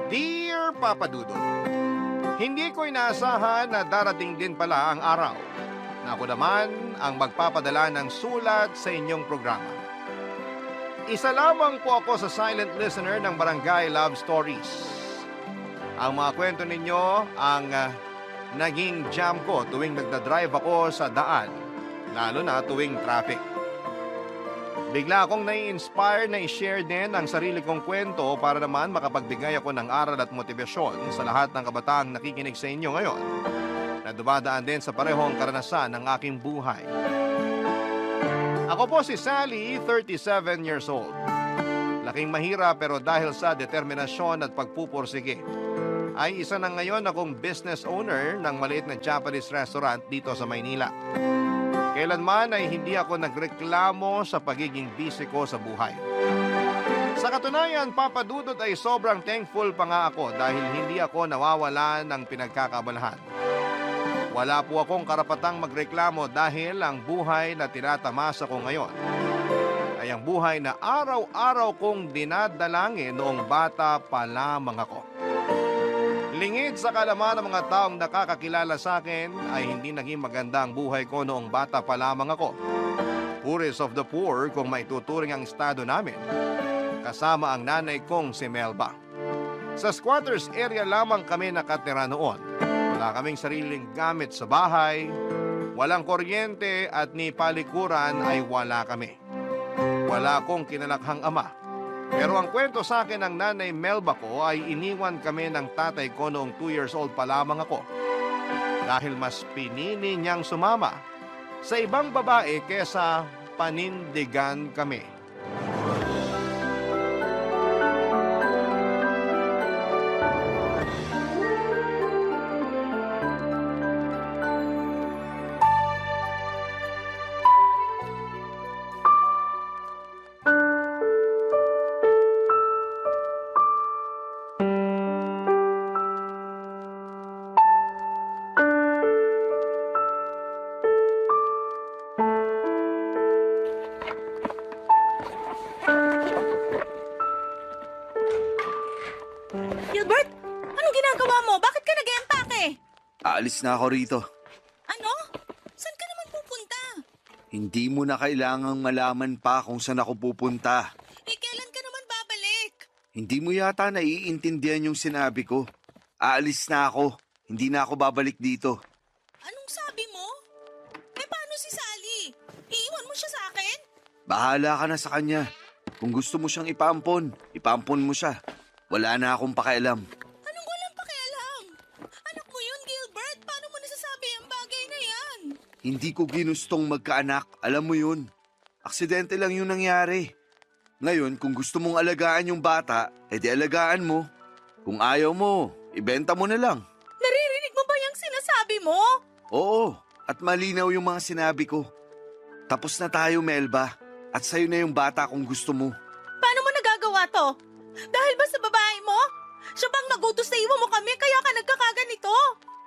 Dear Papa Dudut, hindi ko inaasahan na darating din pala ang araw na ako naman ang magpapadala ng sulat sa inyong programa. Isa lamang po ako sa silent listener ng Barangay Love Stories. Ang mga kwento ninyo ang naging jam ko tuwing nagdadrive ako sa daan, lalo na tuwing traffic. Bigla akong nai-inspire na i-share din ang sarili kong kwento para naman makapagbigay ako ng aral at motibasyon sa lahat ng kabataang nakikinig sa inyo ngayon na dumadaan din sa parehong karanasan ng aking buhay. Ako po si Sally, 37 years old. Laking mahirap pero dahil sa determinasyon at pagpupursige, ay isa na ngayon akong business owner ng maliit na Japanese restaurant dito sa Maynila. Kailanman ay hindi ako nagreklamo sa pagiging busy ko sa buhay. Sa katunayan, Papa Dudut, ay sobrang thankful pa nga ako dahil hindi ako nawawala ng pinagkakabalahan. Wala po akong karapatang magreklamo dahil ang buhay na tinatamasa ko ngayon ay ang buhay na araw-araw kong dinadalangin noong bata pa lamang ako. Lingid sa kalaman ng mga taong nakakakilala sa akin ay hindi naging maganda ang buhay ko noong bata pa lamang ako. Poorest of the poor kung maituturing ang estado namin, kasama ang nanay kong si Melba. Sa squatters area lamang kami nakatira noon. Wala kaming sariling gamit sa bahay, walang kuryente at ni palikuran ay wala kami. Wala akong kinalakhang ama. Pero ang kwento sa akin ng nanay Melba ko ay iniwan kami ng tatay ko noong 2 years old pa lamang ako. Dahil mas pinili niyang sumama sa ibang babae kesa panindigan kami. Gilbert, anong ginagawa mo? Bakit ka nag-empake? Aalis na ako rito. Ano? Saan ka naman pupunta? Hindi mo na kailangang malaman pa kung saan ako pupunta. Kailan ka naman babalik? Hindi mo yata naiintindihan yung sinabi ko. Aalis na ako. Hindi na ako babalik dito. Anong sabi mo? Paano si Sally? Iiwan mo siya sa akin? Bahala ka na sa kanya. Kung gusto mo siyang ipampon, ipampon mo siya. Wala na akong pakialam. Anong walang pakialam? Anak mo yun, Gilbert. Paano mo nasasabi ang bagay na yan? Hindi ko ginustong magkaanak. Alam mo yun. Aksidente lang yung nangyari. Ngayon, kung gusto mong alagaan yung bata, edi alagaan mo. Kung ayaw mo, ibenta mo na lang. Naririnig mo ba yung sinasabi mo? Oo, at malinaw yung mga sinabi ko. Tapos na tayo, Melba. At sa'yo na yung bata kung gusto mo. Paano mo nagagawa to? Dahil ba sa babae mo? Siya bang nagutos na iwan mo kami kaya ka nagkakaganito?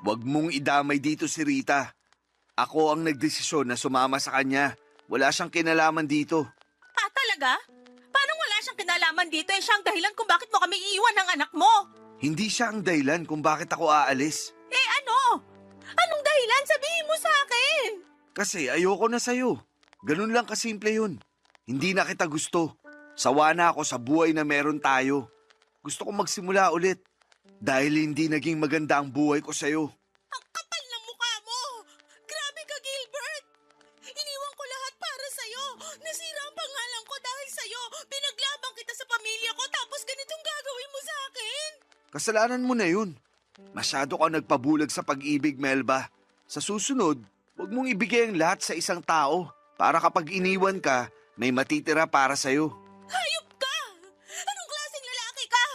Huwag mong idamay dito si Rita. Ako ang nagdesisyon na sumama sa kanya. Wala siyang kinalaman dito. Ah, talaga? Paano wala siyang kinalaman dito? Siya ang dahilan kung bakit mo kami iiwan ng anak mo. Hindi siya ang dahilan kung bakit ako aalis. Ano? Anong dahilan? Sabihin mo sa akin. Kasi ayoko na sa'yo. Ganun lang kasimple yun. Hindi na kita gusto. Sawa na ako sa buhay na meron tayo. Gusto kong magsimula ulit. Dahil hindi naging maganda ang buhay ko sa'yo. Ang kapal ng mukha mo! Grabe ka, Gilbert! Iniwan ko lahat para sa'yo. Nasira ang pangalan ko dahil sa'yo. Pinaglabang kita sa pamilya ko tapos ganitong gagawin mo sa akin. Kasalanan mo na yun. Masyado ka nagpabulag sa pag-ibig, Melba. Sa susunod, huwag mong ibigay ang lahat sa isang tao para kapag iniwan ka, may matitira para sa'yo. Hayop ka! Anong klaseng lalaki ka?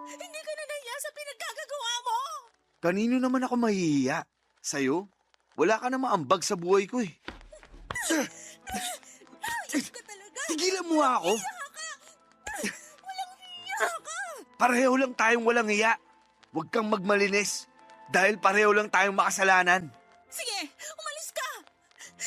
Hindi ka na nahiya sa pinagkagagawa mo. Kanino naman ako mahihiya? Sa'yo? Wala ka na maambag sa buhay ko eh. Hayop ka talaga! Tigilan mo ako! Walang hiya ka! Pareho lang tayong walang hiya. Huwag kang magmalinis. Dahil pareho lang tayong makasalanan. Sige, umalis ka!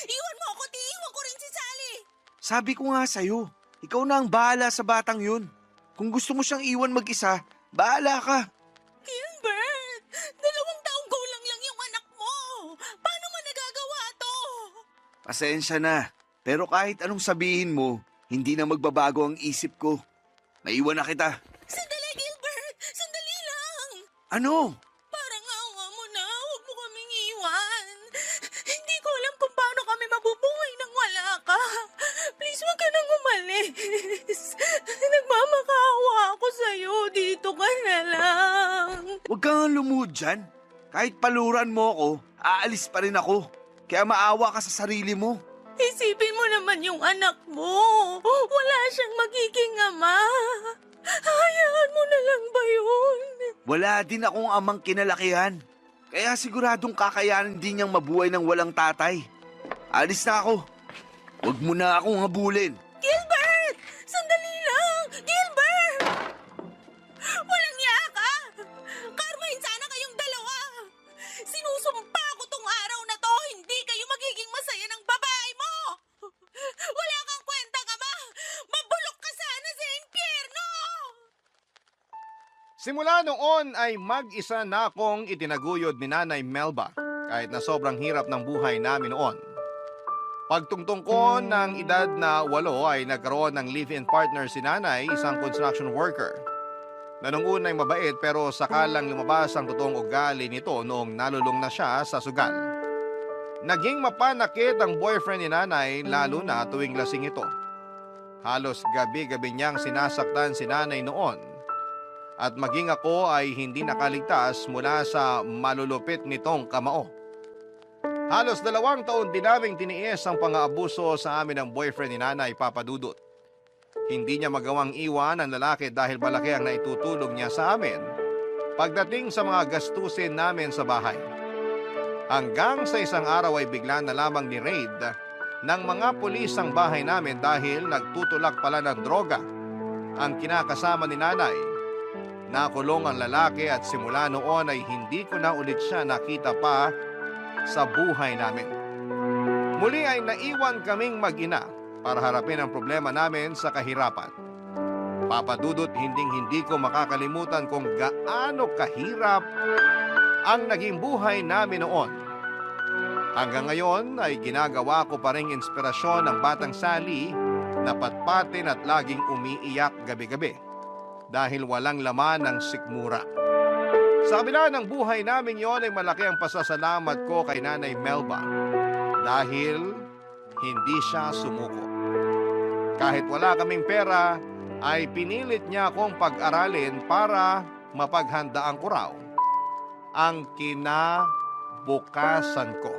Iwan mo ako, iiwan ko rin si Sally! Sabi ko nga sa'yo, ikaw na ang bahala sa batang yun. Kung gusto mo siyang iwan mag-isa, Bahala ka. Gilbert, 2 taong gulang lang yung anak mo. Paano mo nagagawa to? Pasensya na. Pero kahit anong sabihin mo, hindi na magbabago ang isip ko. Naiwan na kita. Sandali, Gilbert! Sandali lang! Ano? Parang awa mo na. Huwag mo kaming iwan. Hindi ko alam kung paano kami mabubuhay nang wala ka. Please, huwag ka nang umalis. Nagmamakaawa ako sa'yo. Dito ka na lang. Huwag kang lumuhod dyan. Kahit paluran mo ako, aalis pa rin ako. Kaya maawa ka sa sarili mo. Isipin mo naman yung anak mo. Wala siyang magiging ama. Hayaan mo na lang ba yun? Wala din akong amang kinalakihan. Kaya siguradong kakayanin din niyang mabuhay ng walang tatay. Alis na ako. Huwag mo na akong habulin. Gilbert! Sandali lang! Gilbert! Walang niya ka! Karmahin sana kayong dalawa! Sinusumpa ko tong araw na to, hindi kayo magiging masaya ng babae mo! Wala kang kwentang ama! Mabulok ka sana sa impyerno! Simula noon ay mag-isa na akong itinaguyod ni Nanay Melba kahit na sobrang hirap ng buhay namin noon. Pagtungtong ko ng edad na 8 ay nagkaroon ng live-in partner si Nanay, isang construction worker. Na nung una ay mabait pero sakalang lumabas ang totoong ugali nito noong nalulong na siya sa sugal. Naging mapanakit ang boyfriend ni Nanay lalo na tuwing lasing ito. Halos gabi-gabi niyang sinasaktan si Nanay noon. At maging ako ay hindi nakaligtas mula sa malulupit nitong kamao. Halos 2 taon din naming tiniis ang pang-aabuso sa amin ng boyfriend ni Nanay, Papa Dudut. Hindi niya magawang iwan ang lalaki dahil malaki ang naitutulong niya sa amin pagdating sa mga gastusin namin sa bahay. Hanggang sa isang araw ay bigla na lamang ni-raid ng mga pulis ang bahay namin dahil nagtutulak pala ng droga ang kinakasama ni Nanay. Nakulong ang lalaki at simula noon ay hindi ko na ulit siya nakita pa sa buhay namin. Muli ay naiwan kaming mag-ina para harapin ang problema namin sa kahirapan. Papa Dudut, hindi ko makakalimutan kung gaano kahirap ang naging buhay namin noon. Hanggang ngayon ay ginagawa ko pa ring inspirasyon ng batang Sally na patpatin at laging umiiyak gabi-gabi dahil walang laman ng sikmura. Sa kabila ng buhay namin yon ay malaki ang pasasalamat ko kay Nanay Melba dahil hindi siya sumuko. Kahit wala kaming pera, ay pinilit niya akong pag-aralin para mapaghandaan ko raw ang kinabukasan ko.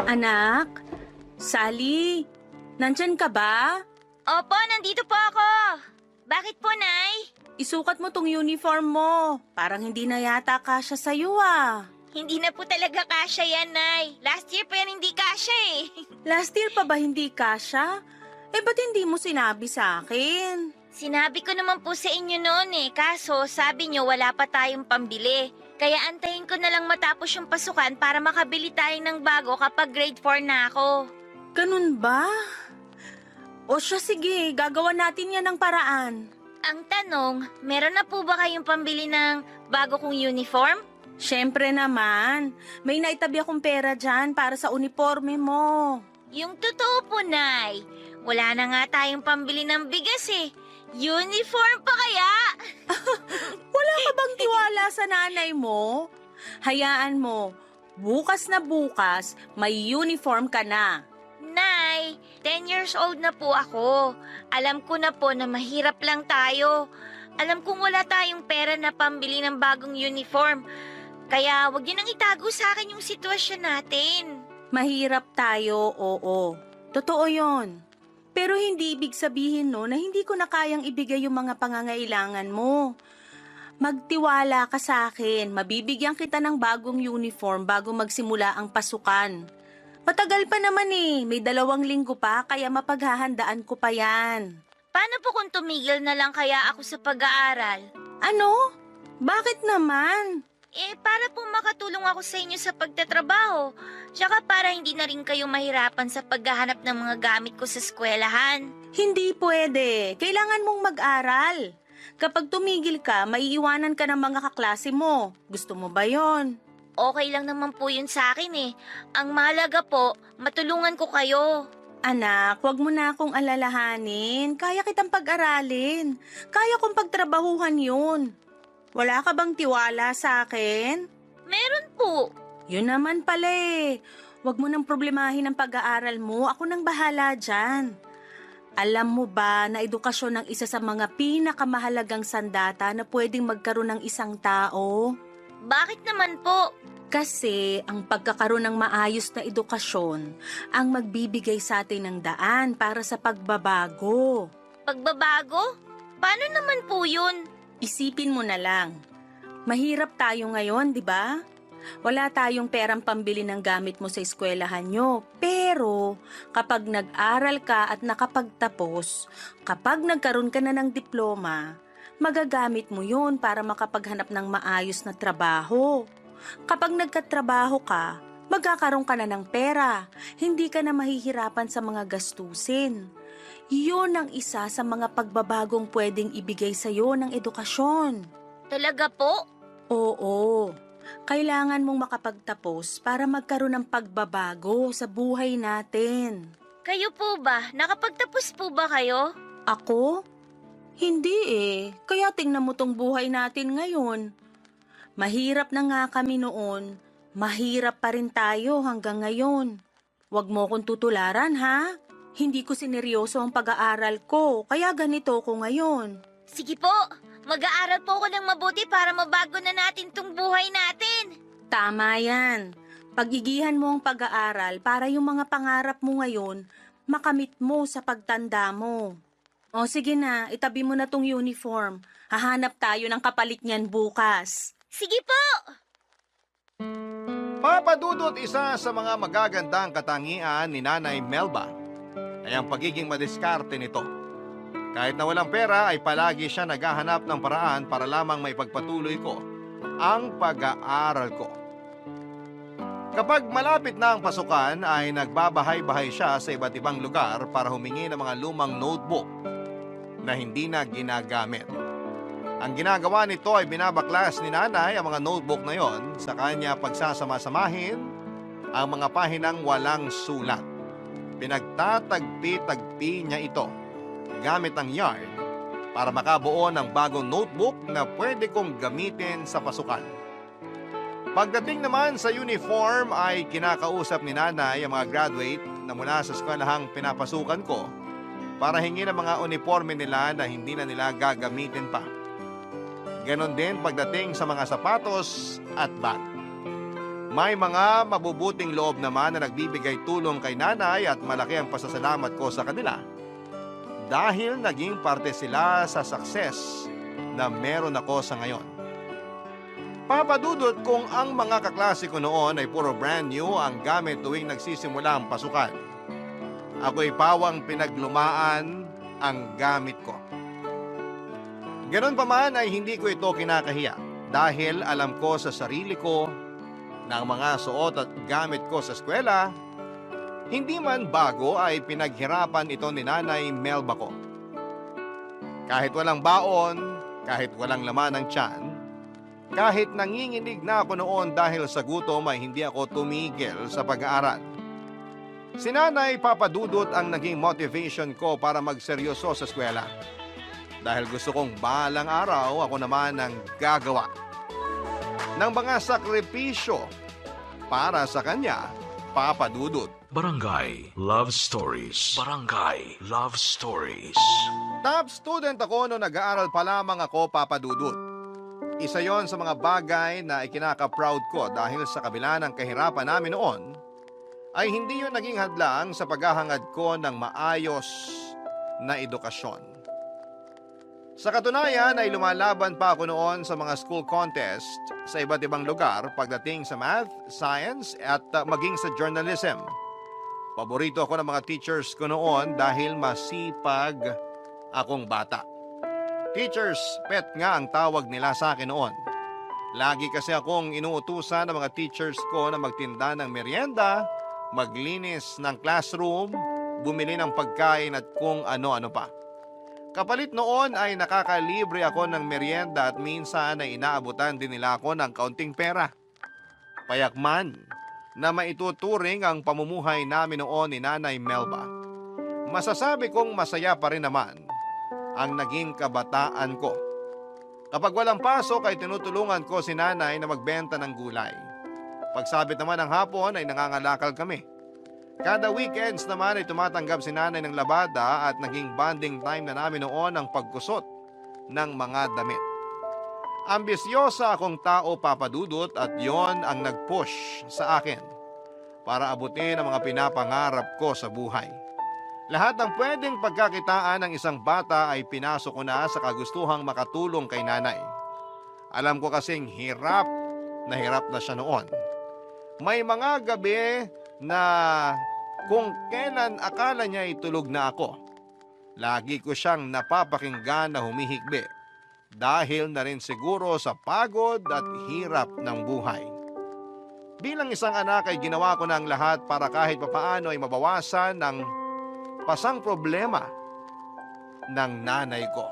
Anak, Sally, nandyan ka ba? Opo, nandito po ako. Bakit po, Nay? Isukat mo tong uniform mo. Parang hindi na yata kasya sa'yo ah. Hindi na po talaga kasya yan, Nay. Last year pa yan hindi kasya eh. Last year pa ba hindi kasya? Eh ba't hindi mo sinabi sa akin? Sinabi ko naman po sa inyo noon eh, kaso sabi nyo wala pa tayong pambili. Kaya antayin ko na lang matapos yung pasukan para makabili tayo ng bago kapag grade 4 na ako. Ganun ba? O siya sige, gagawa natin yan ng paraan. Ang tanong, meron na po ba kayong pambili ng bago kong uniform? Siyempre naman, may naitabi akong pera dyan para sa uniforme mo. Yung totoo po, Nay. Wala na nga tayong pambili ng bigas eh. Uniform pa kaya? Wala ka bang tiwala sa nanay mo? Hayaan mo, bukas na bukas, may uniform ka na. Nay, 10 years old na po ako. Alam ko na po na mahirap lang tayo. Alam kong wala tayong pera na pambili ng bagong uniform. Kaya wag niyo nang itago sa akin yung sitwasyon natin. Mahirap tayo, oo. Totoo yon. Pero hindi ibig sabihin no na hindi ko na kayang ibigay yung mga pangangailangan mo. Magtiwala ka sa akin, mabibigyan kita ng bagong uniform bago magsimula ang pasukan. Matagal pa naman eh, may 2 linggo pa kaya mapaghahandaan ko pa yan. Paano po kung tumigil na lang kaya ako sa pag-aaral? Ano? Bakit naman? Para po makatulong ako sa inyo sa pagtatrabaho. Tsaka para hindi na rin kayo mahirapan sa paghahanap ng mga gamit ko sa eskwelahan. Hindi pwede. Kailangan mong mag-aral. Kapag tumigil ka, maiiwanan ka ng mga kaklase mo. Gusto mo ba yon? Okay lang naman po yun sa akin eh. Ang mahalaga po, matulungan ko kayo. Anak, wag mo na akong alalahanin. Kaya kitang pag-aralin. Kaya kong pagtrabahuhan yun. Wala ka bang tiwala sa akin? Meron po. Yun naman pala eh. Wag mo nang problemahin ang pag-aaral mo. Ako nang bahala dyan. Alam mo ba na edukasyon ang isa sa mga pinakamahalagang sandata na pwedeng magkaroon ng isang tao? Bakit naman po? Kasi ang pagkakaroon ng maayos na edukasyon ang magbibigay sa atin ng daan para sa pagbabago. Pagbabago? Paano naman po yun? Isipin mo na lang. Mahirap tayo ngayon, di ba? Wala tayong perang pambili ng gamit mo sa eskwelahan nyo. Pero kapag nag-aral ka at nakapagtapos, kapag nagkaroon ka na ng diploma, magagamit mo yun para makapaghanap ng maayos na trabaho. Kapag nagkatrabaho ka, magkakaroon ka na ng pera. Hindi ka na mahihirapan sa mga gastusin. Yun ang isa sa mga pagbabagong pwedeng ibigay sa iyo ng edukasyon. Talaga po? Oo. Kailangan mong makapagtapos para magkaroon ng pagbabago sa buhay natin. Kayo po ba? Nakapagtapos po ba kayo? Ako? Hindi eh. Kaya tingnan mo tong buhay natin ngayon. Mahirap na nga kami noon. Mahirap pa rin tayo hanggang ngayon. Huwag mo kong tutularan ha. Hindi ko sineryoso ang pag-aaral ko, kaya ganito ko ngayon. Sige po, mag-aaral po ako ng mabuti para mabago na natin tong buhay natin. Tama yan. Pagigihan mo ang pag-aaral para yung mga pangarap mo ngayon, makamit mo sa pagtanda mo. O sige na, itabi mo na tong uniform. Hahanap tayo ng kapalit niyan bukas. Sige po! Papadudot, isa sa mga magagandang katangian ni Nanay Melba ay ang pagiging madiskarte nito. Kahit na walang pera ay palagi siya naghahanap ng paraan para lamang maipagpatuloy ko ang pag-aaral ko. Kapag malapit na ang pasukan ay nagbabahay-bahay siya sa iba't ibang lugar para humingi ng mga lumang notebook na hindi na ginagamit. Ang ginagawa nito ay binabaklas ni Nanay ang mga notebook na yon sa kanya pagsasama-samahin ang mga pahinang walang sulat. Pinagtatagpi-tagpi niya ito gamit ang yarn para makabuo ng bagong notebook na pwede kong gamitin sa pasukan. Pagdating naman sa uniform ay kinakausap ni Nanay ang mga graduate na mula sa eskwelahang pinapasukan ko para hingin ang mga uniforme nila na hindi na nila gagamitin pa. Ganon din pagdating sa mga sapatos at bag. May mga mabubuting loob naman na nagbibigay tulong kay Nanay at malaki ang pasasalamat ko sa kanila dahil naging parte sila sa success na meron ako sa ngayon. Papadudot kung ang mga kaklase ko noon ay puro brand new ang gamit tuwing nagsisimula ang pasukan. Ako'y pawang pinaglumaan ang gamit ko. Ganon pa man ay hindi ko ito kinakahiya dahil alam ko sa sarili ko na ang mga suot at gamit ko sa eskwela, hindi man bago ay pinaghirapan ito ni Nanay Melba ko. Kahit walang baon, kahit walang laman ng tiyan, kahit nanginginig na ako noon dahil sa gutom ay hindi ako tumigil sa pag-aaral. Si Nanay Papadudot ang naging motivation ko para magseryoso sa eskwela. Dahil gusto kong balang araw ako naman ang gagawa ng mga sakripisyo para sa kanya, Papadudot. Barangay Love Stories. Barangay Love Stories. Top student ako noong nag-aaral pa lamang ako, Papadudot. Isa yon sa mga bagay na ikinaka-proud ko dahil sa kabila ng kahirapan namin noon, ay hindi yun naging hadlang sa paghahangad ko ng maayos na edukasyon. Sa katunayan ay lumalaban pa ako noon sa mga school contest sa iba't ibang lugar pagdating sa math, science at maging sa journalism. Paborito ako ng mga teachers ko noon dahil masipag akong bata. Teacher's pet nga ang tawag nila sa akin noon. Lagi kasi akong inuutusan ng mga teachers ko na magtinda ng merienda, maglinis ng classroom, bumili ng pagkain at kung ano-ano pa. Kapalit noon ay nakakalibre ako ng merienda at minsan ay inaabutan din nila ako ng kaunting pera. Payakman na maituturing ang pamumuhay namin noon ni Nanay Melba. Masasabi kong masaya pa rin naman ang naging kabataan ko. Kapag walang pasok ay tinutulungan ko si Nanay na magbenta ng gulay. Pagsabit naman ng hapon ay nangangalakal kami. Kada weekends naman ay tumatanggap si Nanay ng labada at naging bonding time na namin noon ang pagkusot ng mga damit. Ambisyosa akong tao, Papa Dudut, at yon ang nag-push sa akin para abutin ang mga pinapangarap ko sa buhay. Lahat ng pwedeng pagkakitaan ng isang bata ay pinasok ko na sa kagustuhang makatulong kay Nanay. Alam ko kasing hirap na siya noon. May mga gabi na kung kailan akala niya itulog na ako, lagi ko siyang napapakinggan na humihikbi dahil na rin siguro sa pagod at hirap ng buhay. Bilang isang anak ay ginawa ko na ang lahat para kahit papaano ay mabawasan ang pasang problema ng nanay ko.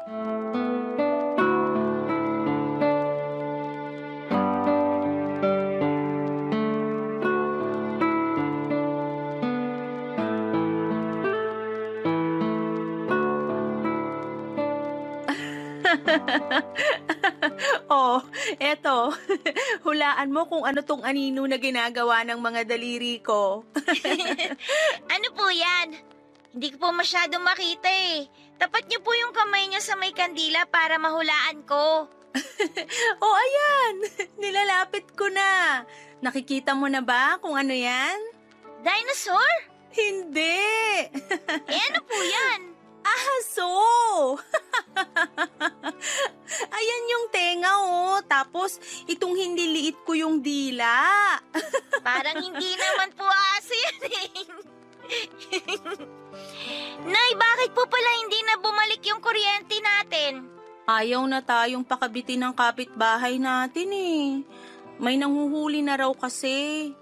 Oh, eto. Hulaan mo kung ano tong anino na ginagawa ng mga daliri ko. Ano po yan? Hindi ko po masyado makita eh. Tapat niyo po yung kamay niyo sa may kandila para mahulaan ko. Oh, ayan. Nilalapit ko na. Nakikita mo na ba kung ano yan? Dinosaur? Hindi. Ano po yan? Aso. Ayan yung tenga, oh. Tapos, itong hindi liit ko yung dila. Parang hindi naman po aso yan eh. Nay, bakit po pala hindi na bumalik yung kuryente natin? Ayaw na tayong pakabitin ng kapitbahay natin eh. May nanghuhuli na raw kasi.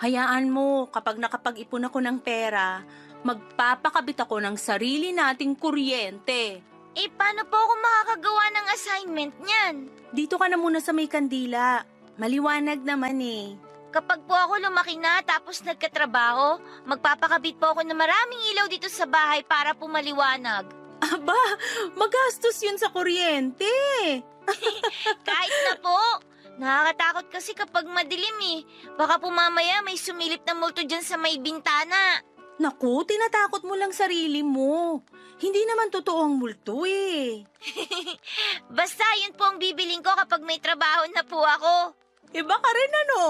Hayaan mo, kapag nakapag-ipon ako ng pera, magpapakabit ako ng sarili nating kuryente. Eh, paano po ako makakagawa ng assignment niyan? Dito ka na muna sa may kandila. Maliwanag naman eh. Kapag po ako lumaki na tapos nagkatrabaho, magpapakabit po ako ng maraming ilaw dito sa bahay para po maliwanag. Aba, magastos yun sa kuryente. Kahit na po. Nakakatakot kasi kapag madilim eh. Baka po mamaya may sumilip na multo dyan sa may bintana. Naku, tinatakot mo lang sarili mo. Hindi naman totoo ang multo eh. Basta yun po ang bibiling ko kapag may trabaho na po ako. Iba ka rin ano?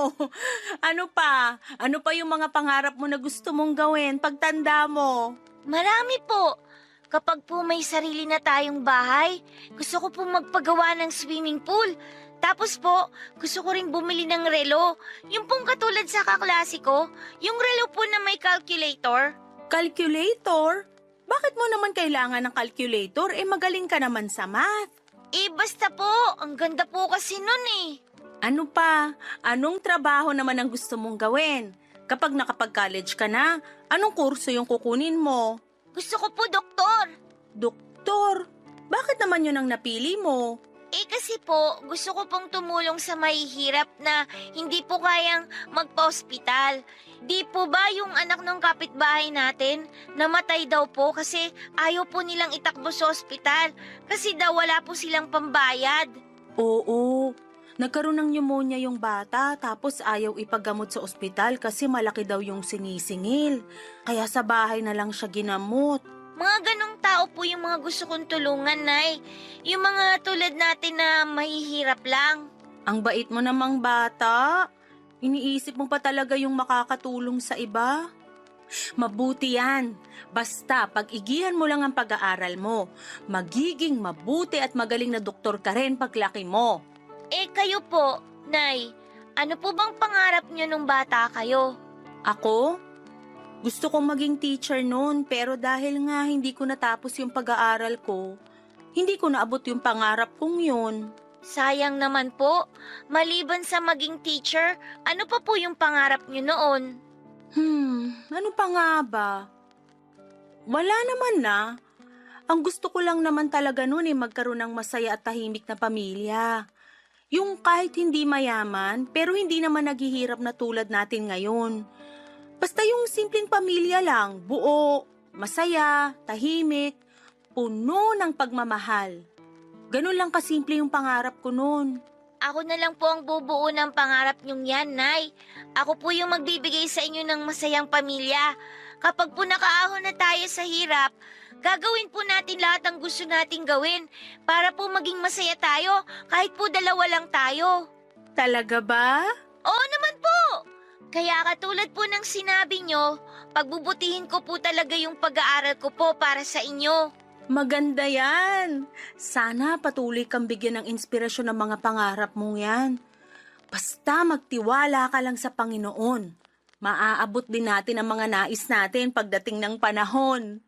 Ano pa? Ano pa yung mga pangarap mo na gusto mong gawin pagtanda mo? Marami po. Kapag po may sarili na tayong bahay, gusto ko po magpagawa ng swimming pool. Tapos po, gusto ko rin bumili ng relo. Yung pong katulad sa kaklase ko, yung relo po na may calculator. Calculator? Bakit mo naman kailangan ng calculator? Eh magaling ka naman sa math. Eh basta po, ang ganda po kasi nun eh. Ano pa? Anong trabaho naman ang gusto mong gawin? Kapag nakapag-college ka na, anong kurso yung kukunin mo? Gusto ko po doktor. Doktor? Bakit naman yun ang napili mo? Eh kasi po, gusto ko pong tumulong sa mahihirap na hindi po kayang magpa-ospital. Di po ba yung anak ng kapitbahay natin namatay daw po kasi ayaw po nilang itakbo sa ospital kasi daw wala po silang pambayad. Oo. Nagkaroon ng pneumonia yung bata tapos ayaw ipagamot sa ospital kasi malaki daw yung sinisingil. Kaya sa bahay na lang siya ginamot. Mga ganong tao po yung mga gusto kong tulungan, Nay. Yung mga tulad natin na mahihirap lang. Ang bait mo namang bata. Iniisip mo pa talaga yung makakatulong sa iba. Mabuti yan. Basta pag-igihan mo lang ang pag-aaral mo, magiging mabuti at magaling na doktor ka rin paglaki mo. Eh kayo po, Nay, ano po bang pangarap nyo nung bata kayo? Ako? Gusto kong maging teacher noon pero dahil nga hindi ko natapos yung pag-aaral ko, hindi ko naabot yung pangarap kong yun. Sayang naman po. Maliban sa maging teacher, ano pa po yung pangarap niyo noon? Ano pa nga ba? Wala naman na. Ang gusto ko lang naman talaga noon magkaroon ng masaya at tahimik na pamilya. Yung kahit hindi mayaman, pero hindi naman naghihirap na tulad natin ngayon. Basta yung simpleng pamilya lang, buo, masaya, tahimik, puno ng pagmamahal. Ganun lang kasimple yung pangarap ko noon. Ako na lang po ang bubuo ng pangarap niyong yan, Nay. Ako po yung magbibigay sa inyo ng masayang pamilya. Kapag po nakaahon na tayo sa hirap, gagawin po natin lahat ng gusto nating gawin para po maging masaya tayo kahit po dalawa lang tayo. Talaga ba? Oo naman po! Kaya katulad po ng sinabi nyo, pagbubutihin ko po talaga yung pag-aaral ko po para sa inyo. Maganda yan. Sana patuloy kang bigyan ng inspirasyon ng mga pangarap mong yan. Basta magtiwala ka lang sa Panginoon. Maaabot din natin ang mga nais natin pagdating ng panahon.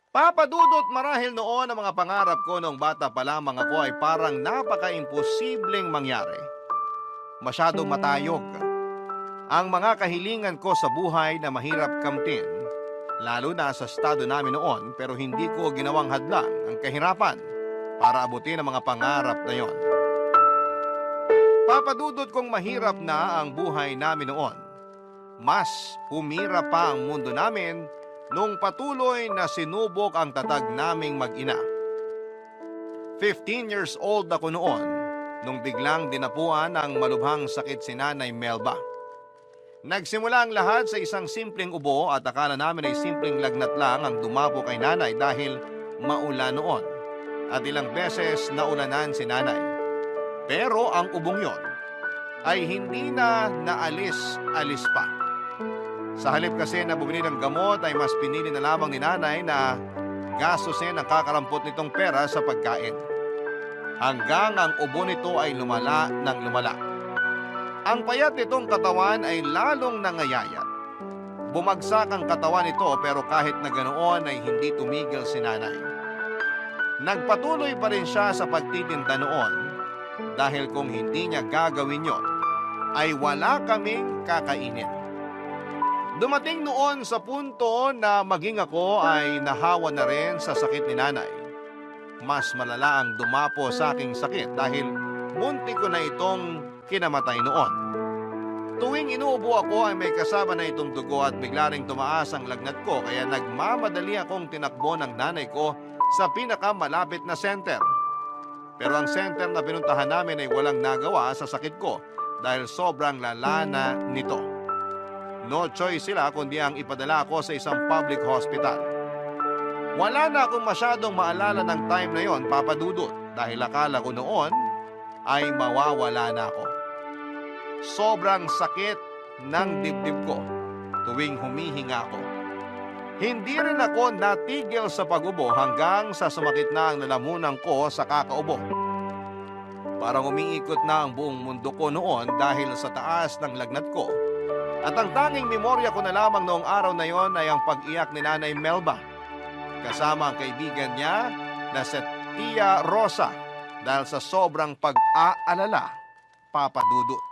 Papa Dudut, marahil noon ang mga pangarap ko noong bata pa lamang ako ay parang napaka-imposibleng mangyari. Masyadong matayog. Ang mga kahilingan ko sa buhay na mahirap kamtin, lalo na sa estado namin noon, pero hindi ko ginawang hadlang ang kahirapan para abutin ang mga pangarap na yon. Papa Dudut, kung mahirap na ang buhay namin noon, mas humirap pa ang mundo namin nung patuloy na sinubok ang tatag naming mag-ina. 15 years old ako noon nung biglang dinapuan ng malubhang sakit si Nanay Melba. Nagsimula ang lahat sa isang simpleng ubo at akala namin ay simpleng lagnat lang ang dumapo kay Nanay dahil maulan noon at ilang beses naulanan si Nanay. Pero ang ubong yon ay hindi na naalis-alis pa. Sa halip kasi na bumili ng gamot ay mas pinili na lamang ni Nanay na gastusin ang kakarampot nitong pera sa pagkain. Hanggang ang ubo nito ay lumala ng lumala. Ang payat nitong katawan ay lalong nangayayat. Bumagsak ang katawan nito pero kahit na ganoon ay hindi tumigil si Nanay. Nagpatuloy pa rin siya sa pagtitinda noon dahil kung hindi niya gagawin yon ay wala kaming kakainin. Dumating noon sa punto na maging ako ay nahawa na rin sa sakit ni Nanay. Mas malala ang dumapo sa aking sakit dahil munti ko na itong kinamatay noon. Tuwing inuubo ako ay may kasama na itong dugo at bigla ring tumaas ang lagnat ko kaya nagmamadali akong tinakbo ng nanay ko sa pinakamalapit na center. Pero ang center na pinuntahan namin ay walang nagawa sa sakit ko dahil sobrang lala na nito. No choice sila kundi ang ipadala ako sa isang public hospital. Wala na akong masyadong maalala ng time na yon, Papa Dudut, dahil akala ko noon ay mawawala na ako. Sobrang sakit ng dibdib ko tuwing humihinga ako. Hindi rin ako natigil sa pag-ubo hanggang sa sumakit na ang lalamunan ko sa kakaubo. Parang umiikot na ang buong mundo ko noon dahil sa taas ng lagnat ko. At ang tanging memorya ko na lamang noong araw na yon ay ang pag-iyak ni Nanay Melba kasama ang kaibigan niya na si Tia Rosa dahil sa sobrang pag-aalala, Papa Dudut.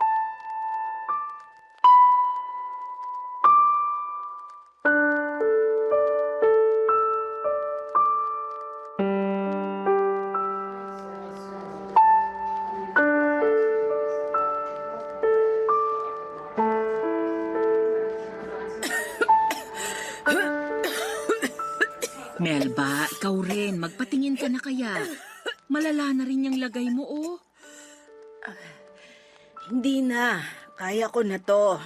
Melba, ikaw rin. Magpatingin ka na kaya. Malala na rin yung lagay mo, oh. Hindi na. Kaya ko na to.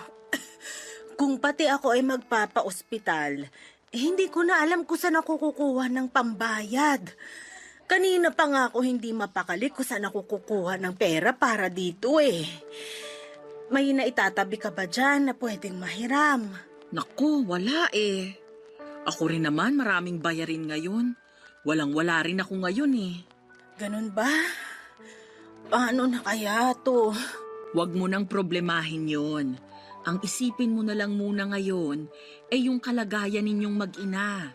Kung pati ako ay magpapa-ospital, hindi ko na alam kung saan ako kukuha ng pambayad. Kanina pa nga ako hindi mapakali kung saan ako kukuha ng pera para dito eh. May naitatabi ka ba dyan na pwedeng mahiram? Naku, wala eh. Ako rin naman maraming bayarin ngayon. Walang-wala rin ako ngayon eh. Ganun ba? Paano na kaya to? Huwag mo nang problemahin yon. Ang isipin mo na lang muna ngayon ay yung kalagayan ninyong mag-ina.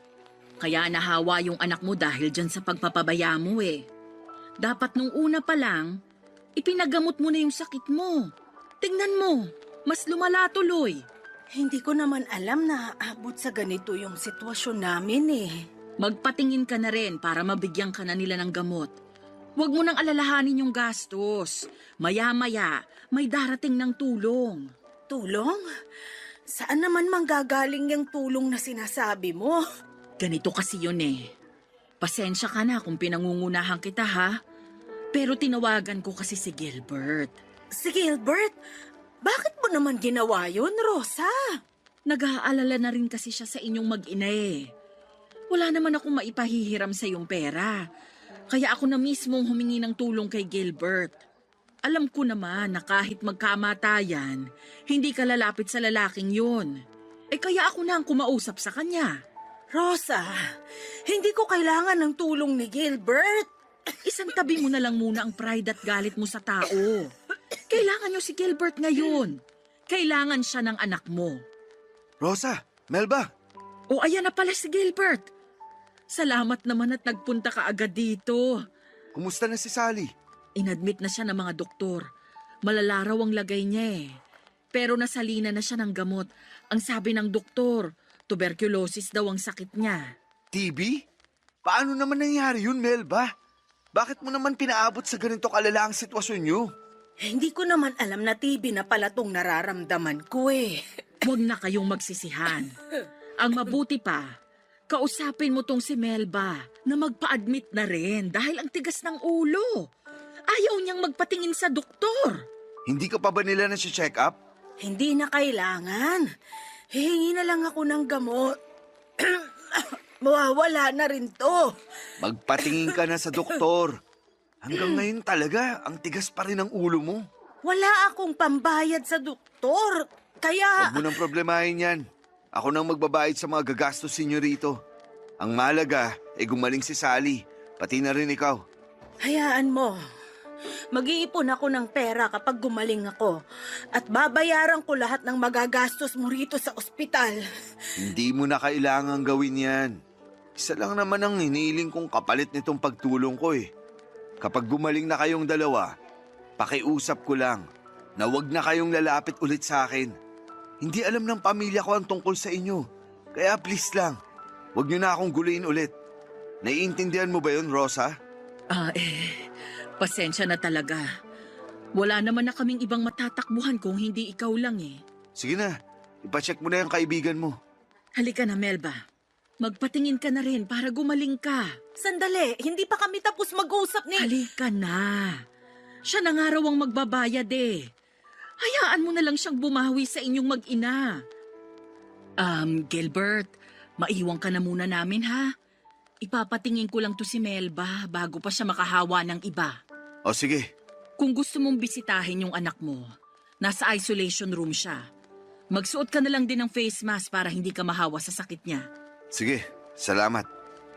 Kaya nahawa yung anak mo dahil dyan sa pagpapabaya mo eh. Dapat nung una pa lang, ipinagamot mo na yung sakit mo. Tingnan mo, mas lumala tuloy. Hindi ko naman alam na aabot sa ganito yung sitwasyon namin eh. Magpatingin ka na rin para mabigyan ka na nila ng gamot. Huwag mo nang alalahanin yung gastos. Maya-maya, may darating ng tulong. Tulong? Saan naman manggagaling yung tulong na sinasabi mo? Ganito kasi yun eh. Pasensya ka na kung pinangungunahan kita ha. Pero tinawagan ko kasi si Gilbert. Si Gilbert? Bakit mo naman ginawa yun, Rosa? Nag-aalala na rin kasi siya sa inyong mag-ina eh. Wala naman akong maipahihiram sa iyong pera. Kaya ako na mismong humingi ng tulong kay Gilbert. Alam ko naman na kahit magkamatayan, hindi ka lalapit sa lalaking yun. Kaya ako na ang kumausap sa kanya. Rosa, hindi ko kailangan ng tulong ni Gilbert. Isang tabi mo na lang muna ang pride at galit mo sa tao. Kailangan niyo si Gilbert ngayon. Kailangan siya ng anak mo. Rosa, Melba, O ayan na pala si Gilbert. Salamat naman at nagpunta ka agad dito. kumusta na si Sally? Inadmit na siya ng mga doktor. Malala raw ang lagay niya eh. Pero nasalina na siya ng gamot. Ang sabi ng doktor, tuberculosis daw ang sakit niya. TB? Paano naman nangyari yun, Melba? Bakit mo naman pinaabot sa ganito kalala ang sitwasyon niyo? Hindi ko naman alam na TB na pala tong nararamdaman ko eh. Huwag na kayong magsisihan. Ang mabuti pa, kausapin mo tong si Melba na magpa-admit na rin dahil ang tigas ng ulo. Ayaw niyang magpatingin sa doktor. Hindi ka pa ba nila nasi-check up? Hindi na kailangan. Hihingi na lang ako ng gamot. Mawawala na rin to. Magpatingin ka na sa doktor. Hanggang ngayon talaga, ang tigas pa rin ang ulo mo. Wala akong pambayad sa doktor. Kaya... Huwag mo nang problemahin yan. Ako nang magbabayad sa mga gagastos ninyo rito. Ang malaga ay gumaling si Sally, pati na rin ikaw. Hayaan mo. Mag-iipon ako ng pera kapag gumaling ako. At babayaran ko lahat ng magagastos mo rito sa ospital. Hindi mo na kailangang gawin yan. Isa lang naman ang hiniling kong kapalit nitong pagtulong ko eh. Kapag gumaling na kayong dalawa, pakiusap ko lang na wag na kayong lalapit ulit sa akin. Hindi alam ng pamilya ko ang tungkol sa inyo. Kaya please lang, wag niyo na akong guluhin ulit. Naiintindihan mo ba yun, Rosa? Pasensya na talaga. Wala naman na kaming ibang matatakbuhan kung hindi ikaw lang eh. Sige na, ipacheck mo na yung kaibigan mo. Halika na, Melba. Magpatingin ka na rin para gumaling ka. Sandali, hindi pa kami tapos mag-usap ni... Halika na. Siya na nga raw ang magbabayad eh. Hayaan mo na lang siyang bumawi sa inyong mag-ina. Gilbert, maiwan ka na muna namin ha. Ipapatingin ko lang to si Melba bago pa siya makahawa ng iba. O sige, Kung gusto mong bisitahin yung anak mo, nasa isolation room siya. Magsuot ka na lang din ng face mask para hindi ka mahawa sa sakit niya. sige, salamat.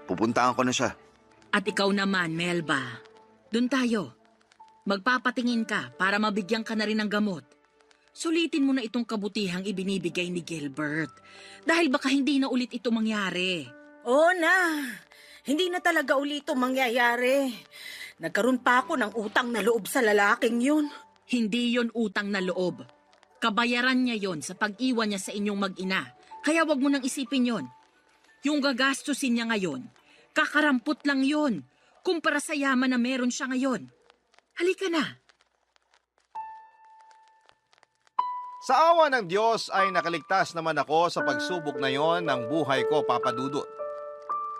Pupuntahan ko na siya. At ikaw naman, Melba. Doon tayo. Magpapatingin ka para mabigyan ka na rin ng gamot. Sulitin mo na itong kabutihang ibinibigay ni Gilbert. Dahil baka hindi na ulit ito mangyari. Oo na. Hindi na talaga ulit ito mangyayari. Nagkaroon pa ako ng utang na loob sa lalaking yun. Hindi yon utang na loob. Kabayaran niya yon sa pag-iwan niya sa inyong mag-ina. Kaya wag mo nang isipin yon. Yung gagastusin niya ngayon, kakarampot lang yon kumpara sa yaman na meron siya ngayon. Halika na. Sa awa ng Diyos ay nakaligtas naman ako sa pagsubok na yon ng buhay ko, Papa Dudut.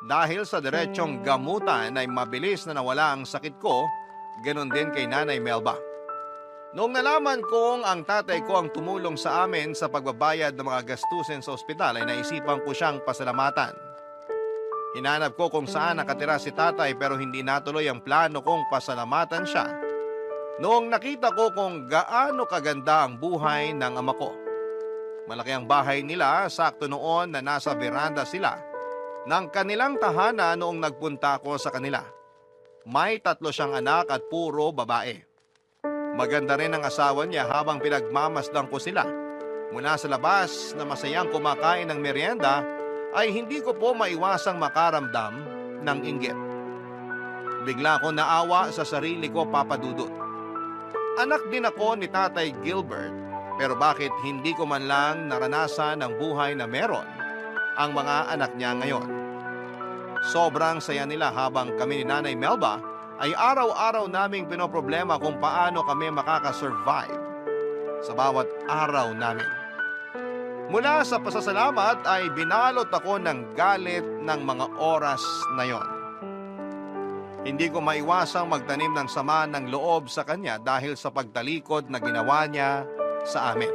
Dahil sa diretsyong gamutan ay mabilis na nawala ang sakit ko, ganun din kay Nanay Melba. Noong nalaman kong ang tatay ko ang tumulong sa amin sa pagbabayad ng mga gastusin sa ospital ay naisipan ko siyang pasalamatan. Hinanap ko kung saan nakatira si tatay pero hindi natuloy ang plano kong pasalamatan siya. Noong nakita ko kung gaano kaganda ang buhay ng ama ko. Malaki ang bahay nila, sakto noon na nasa veranda sila ng kanilang tahanan noong nagpunta ako sa kanila. May 3 siyang anak at puro babae. Maganda rin ang asawa niya habang pinagmamasdan ko sila. Mula sa labas na masayang kumakain ng merienda, ay hindi ko po maiwasang makaramdam ng inggit. Bigla ko naawa sa sarili ko, Papa Dudut. Anak din ako ni Tatay Gilbert, pero bakit hindi ko man lang naranasan ang buhay na meron ang mga anak niya ngayon? Sobrang saya nila habang kami ni Nanay Melba ay araw-araw naming pinoproblema kung paano kami makakasurvive sa bawat araw namin. Mula sa pasasalamat ay binalot ako ng galit ng mga oras na yon. Hindi ko maiwasang magtanim ng sama ng loob sa kanya dahil sa pagtalikod na ginawa niya sa amin.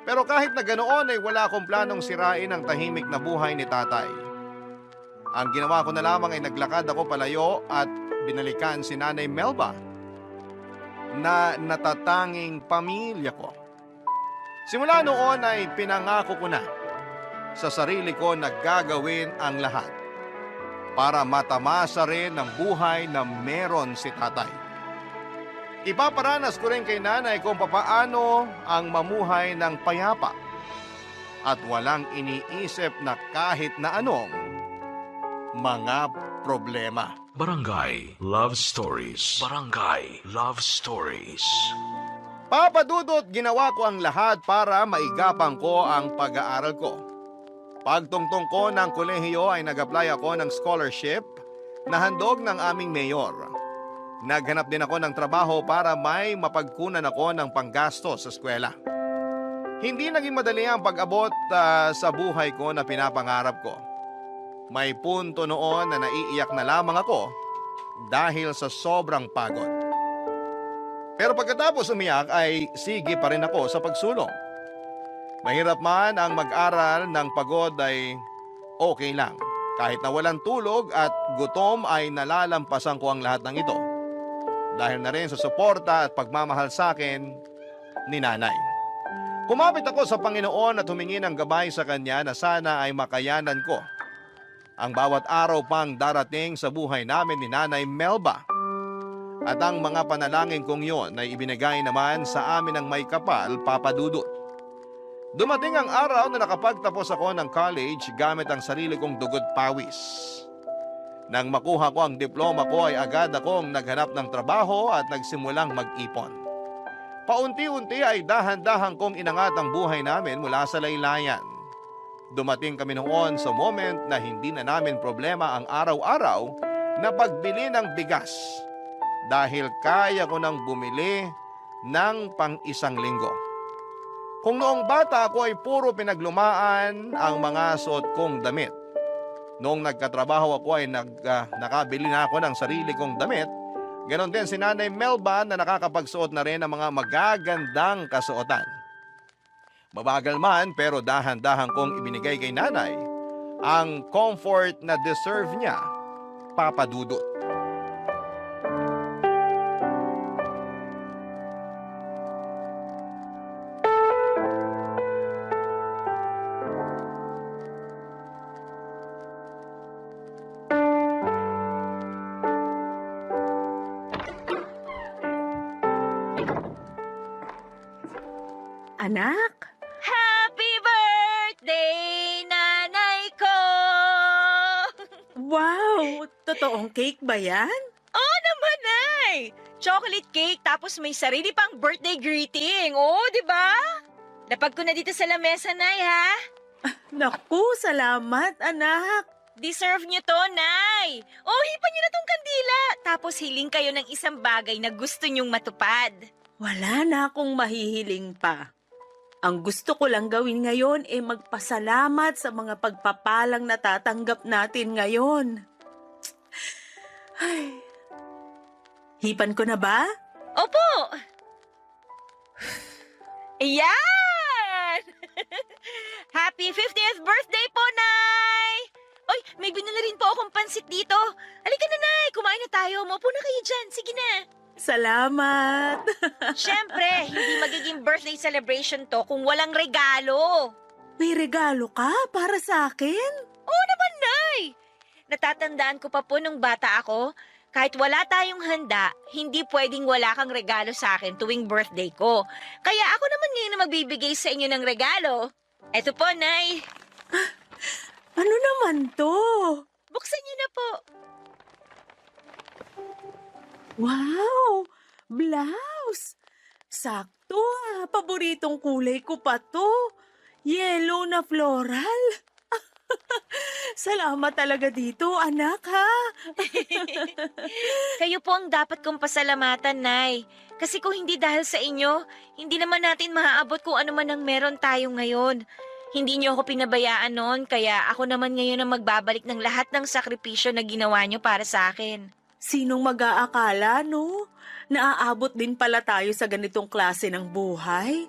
Pero kahit na ganoon ay wala akong planong sirain ang tahimik na buhay ni tatay. Ang ginawa ko na lamang ay naglakad ako palayo at binalikan si Nanay Melba na natatanging pamilya ko. Simula noon ay pinangako ko na sa sarili ko na gagawin ang lahat para matamasa rin ang buhay na meron si tatay. Ipaparanas ko rin kay nanay kung papaano ang mamuhay ng payapa at walang iniisip na kahit na anong mga problema. Barangay Love Stories. Barangay Love Stories. Papa Dudut, ginawa ko ang lahat para maigapang ko ang pag-aaral ko. Pagtungtong ko ng kolehiyo ay nag-apply ako ng scholarship na handog ng aming mayor. Naghanap din ako ng trabaho para may mapagkunan ako ng panggasto sa eskwela. Hindi naging madali ang pag-abot sa buhay ko na pinapangarap ko. May punto noon na naiiyak na lamang ako dahil sa sobrang pagod. Pero pagkatapos umiyak ay sige pa rin ako sa pagsulong. Mahirap man ang mag-aral ng pagod ay okay lang. Kahit na walang tulog at gutom ay nalalampasan ko ang lahat ng ito. Dahil na rin sa suporta at pagmamahal sa akin ni nanay. Kumapit ako sa Panginoon at humingi ng gabay sa Kanya na sana ay makayanan ko ang bawat araw pang darating sa buhay namin ni Nanay Melba. At ang mga panalangin kong yon ay ibinigay naman sa amin ng may kapal, Papa Dudut. Dumating ang araw na nakapagtapos ako ng college gamit ang sarili kong dugot pawis. Nang makuha ko ang diploma ko ay agad akong naghanap ng trabaho at nagsimulang mag-ipon. Paunti-unti ay dahan-dahan kong inangat ang buhay namin mula sa laylayan. Dumating kami noon sa moment na hindi na namin problema ang araw-araw na pagbili ng bigas dahil kaya ko nang bumili ng pang-isang linggo. Kung noong bata ako ay puro pinaglumaan ang mga suot kong damit. Noong nagkatrabaho ako ay nakabili na ako ng sarili kong damit. Ganon din si Nanay Melba na nakakapagsuot na rin ng mga magagandang kasuotan. Mabagal man pero dahan-dahan kong ibinigay kay nanay ang comfort na deserve niya, Papa Dudut. Anak, Happy birthday, nanay ko! Wow! Totoong cake ba yan? Oo naman, Nay! Chocolate cake tapos may sarili pang birthday greeting. Oo, di ba? Lapag ko na dito sa lamesa, Nay, ha? Naku, salamat, anak. Deserve niyo to, Nay! Oh, hipan niyo na tong kandila. Tapos hiling kayo ng isang bagay na gusto niyong matupad. Wala na akong mahihiling pa. Ang gusto ko lang gawin ngayon ay magpasalamat sa mga pagpapalang natatanggap natin ngayon. Ay. Hipan ko na ba? Opo! Ayan! Happy 50th birthday po, Nay! Oy, may binili rin po akong pansit dito. Halika na, Nay! Kumain na tayo. Maupo na kayo dyan. Sige na. Salamat. Siyempre, hindi magiging birthday celebration to kung walang regalo. May regalo ka para sa akin? Oo naman, Nay! Natatandaan ko pa po nung bata ako, Kahit wala tayong handa, hindi pwedeng wala kang regalo sa akin tuwing birthday ko. Kaya ako naman ngayon na magbibigay sa inyo ng regalo. Eto po, Nay. Ano naman to? Buksan niyo na po. Wow! Blouse! Sakto paboritong kulay ko pa to. Yellow na floral. Salamat talaga dito, anak, ha? Kayo po ang dapat kong pasalamatan, Nay. Kasi kung hindi dahil sa inyo, hindi naman natin maaabot kung ano man ang meron tayo ngayon. Hindi niyo ako pinabayaan noon, kaya ako naman ngayon ang magbabalik ng lahat ng sakripisyo na ginawa niyo para sa akin. Sinong mag-aakala, no? Naaabot din pala tayo sa ganitong klase ng buhay.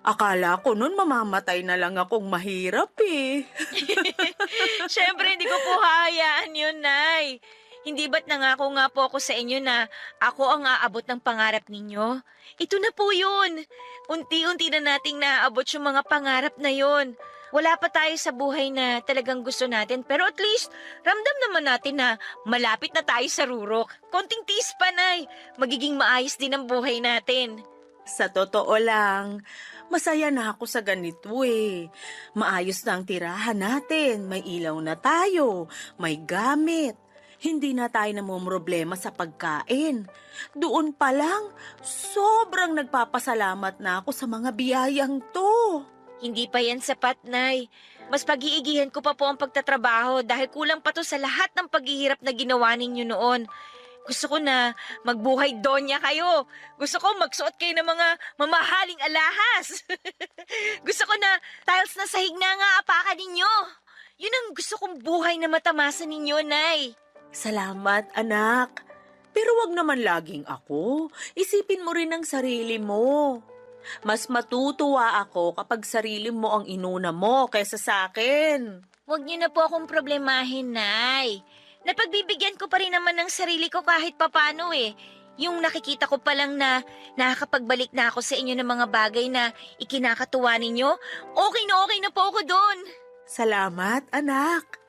Akala ko nun mamamatay na lang akong mahirap eh. Siyempre, hindi ko po hahayaan yun, Nay. Hindi ba't nangako nga po ako sa inyo na ako ang aabot ng pangarap ninyo? Ito na po yun. Unti-unti na nating naaabot yung mga pangarap na yun. Wala pa tayo sa buhay na talagang gusto natin, pero at least ramdam naman natin na malapit na tayo sa rurok. Konting tiis pa, Nay. Magiging maayos din ang buhay natin. Sa totoo lang, masaya na ako sa ganito eh. Maayos na ang tirahan natin, may ilaw na tayo, may gamit. Hindi na tayo namumroblema sa pagkain. Doon pa lang, sobrang nagpapasalamat na ako sa mga biyayang to. Hindi pa yan sapat, Nay. Mas pag-iigihan ko pa po ang pagtatrabaho dahil kulang pa to sa lahat ng paghihirap na ginawa ninyo noon. Gusto ko na magbuhay donya kayo. Gusto ko magsuot kayo ng mga mamahaling alahas. Gusto ko na tiles na sahig na nga apakan ninyo. Yun ang gusto kong buhay na matamasa ninyo, Nay. Salamat, anak. Pero wag naman laging ako. Isipin mo rin ang sarili mo. Mas matutuwa ako kapag sarili mo ang inuna mo kaysa sa akin. Huwag niyo na po akong problemahin, Nay. Napagbibigyan ko pa rin naman ng sarili ko kahit papano eh. Yung nakikita ko pa lang na nakakapagbalik na ako sa inyo ng mga bagay na ikinakatuwa ninyo, okay na po ako doon. Salamat, anak.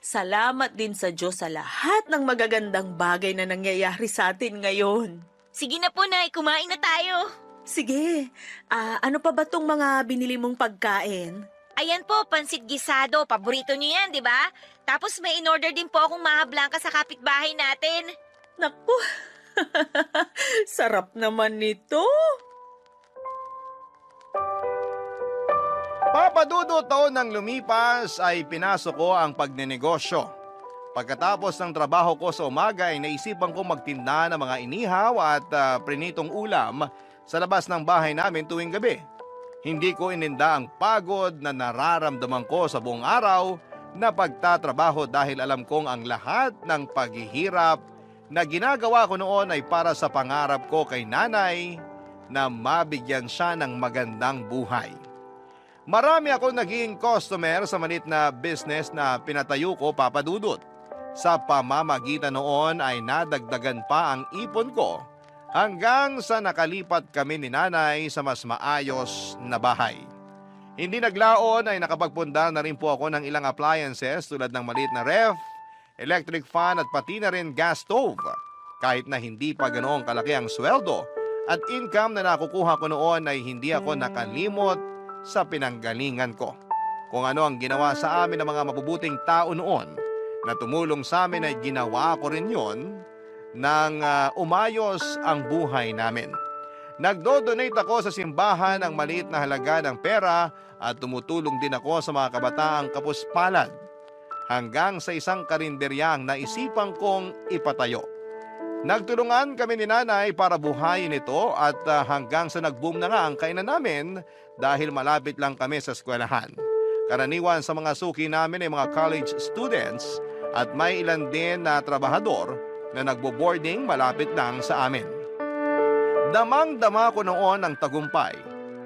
Salamat din sa Diyos sa lahat ng magagandang bagay na nangyayari sa atin ngayon. Sige na po, Nay, kumain na tayo. Sige, ano pa ba tong mga binili mong pagkain? Ayan po, pansit gisado. Paborito niyo yan, di ba? Tapos may in-order din po akong maha blanca sa kapitbahay natin. Naku, sarap naman nito. Papadudo taon ng lumipas ay pinasok ko ang pagnenegosyo. Pagkatapos ng trabaho ko sa umaga ay naisipan ko magtinda ng mga inihaw at prinitong ulam sa labas ng bahay namin tuwing gabi. Hindi ko ininda ang pagod na nararamdaman ko sa buong araw na pagtatrabaho dahil alam kong ang lahat ng paghihirap na ginagawa ko noon ay para sa pangarap ko kay nanay na mabigyan siya ng magandang buhay. Marami akong naging customer sa maliit na business na pinatayo ko, Papa Dudut. Sa pamamagitan noon ay nadagdagan pa ang ipon ko hanggang sa nakalipat kami ni nanay sa mas maayos na bahay. Hindi naglaon ay nakapagpundar na rin po ako ng ilang appliances tulad ng maliit na ref, electric fan at pati na rin gas stove. Kahit na hindi pa ganoong kalaki ang sweldo at income na nakukuha ko noon ay hindi ako nakalimot sa pinanggalingan ko. Kung ano ang ginawa sa amin ng mga mabubuting tao noon na tumulong sa amin ay ginawa ko rin yon nang umayos ang buhay namin. Nagdo-donate ako sa simbahan ng maliit na halaga ng pera at tumutulong din ako sa mga kabataang kapuspalad hanggang sa isang karinderyang naisipan kong ipatayo. Nagtulungan kami ni nanay para buhayin ito at hanggang sa nag-boom na nga ang kainan namin dahil malapit lang kami sa eskwelahan. Karaniwan sa mga suki namin ay mga college students at may ilan din na trabahador na nagbo-boarding malapit lang sa amin. Damang-dama ko noon ang tagumpay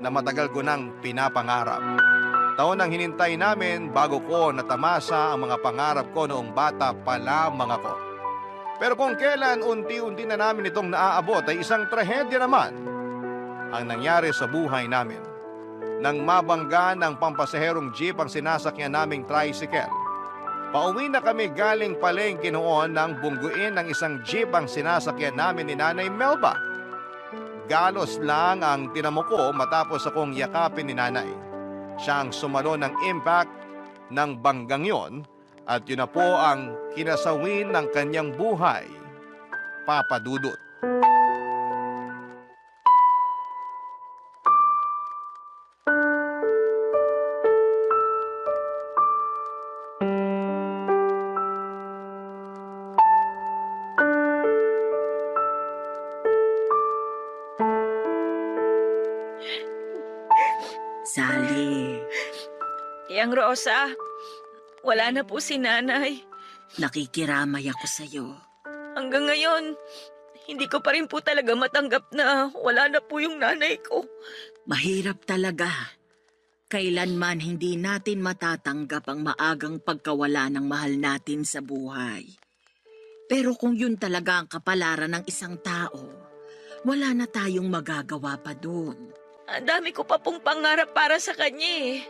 na matagal ko nang pinapangarap. Taon ang hinintay namin bago ko natamasa ang mga pangarap ko noong bata pa lamang ako. Pero kung kailan unti-unti na namin itong naaabot ay isang trahedya naman ang nangyari sa buhay namin. Nang mabangga ng pampasaherong jeep ang sinasakyan naming tricycle, Pauwi na kami galing palengke noon nang bungguin ng isang jeep ang sinasakyan namin ni Nanay Melba. Galos lang ang tinamo ko matapos akong yakapin ni Nanay. Siya ang sumalo ng impact ng banggang yon at yun na po ang kinasawin ng kanyang buhay. Papa Dudut. Sally, Yang Rosa, wala na po si nanay. nakikiramay ako sa'yo. Hanggang ngayon, hindi ko pa rin po talaga matanggap na wala na po yung nanay ko. Mahirap talaga. Kailanman hindi natin matatanggap ang maagang pagkawala ng mahal natin sa buhay. Pero kung yun talaga ang kapalaran ng isang tao, wala na tayong magagawa pa dun. Ang dami ko pa pong pangarap para sa kanya eh.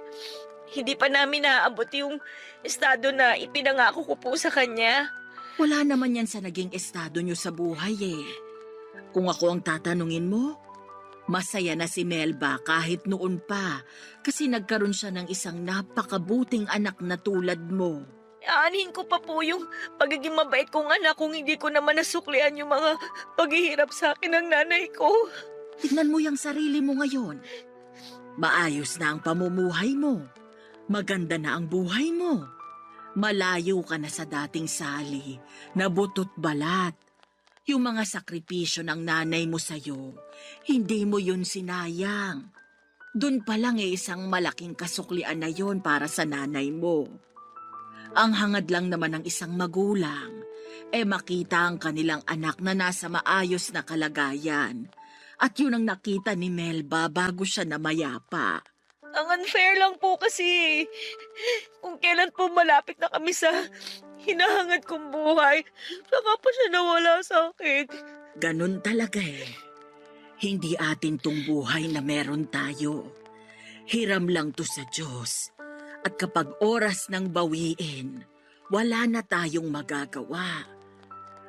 Hindi pa namin naaabot yung estado na ipinangako ko po sa kanya. Wala naman yan sa naging estado nyo sa buhay eh. Kung ako ang tatanungin mo, masaya na si Melba kahit noon pa kasi nagkaroon siya ng isang napakabuting anak na tulad mo. Aanhin ko pa po yung pagiging mabait kong anak kung hindi ko naman nasuklian yung mga paghihirap sa akin ng nanay ko. Tignan mo yung sarili mo ngayon. Maayos na ang pamumuhay mo. Maganda na ang buhay mo. Malayo ka na sa dating Sally na butot balat. Yung mga sakripisyo ng nanay mo sa'yo, hindi mo yun sinayang. Doon pa lang isang malaking kasuklian na yon para sa nanay mo. Ang hangad lang naman ng isang magulang, makita ang kanilang anak na nasa maayos na kalagayan. At yun ang nakita ni Melba bago siya namayapa. Ang unfair lang po kasi kung kailan po malapit na kami sa hinahangad kong buhay, saka pa siya nawala sa akin. Ganun talaga eh. Hindi atin tong buhay na meron tayo. Hiram lang to sa Diyos. At kapag oras ng bawiin, wala na tayong magagawa.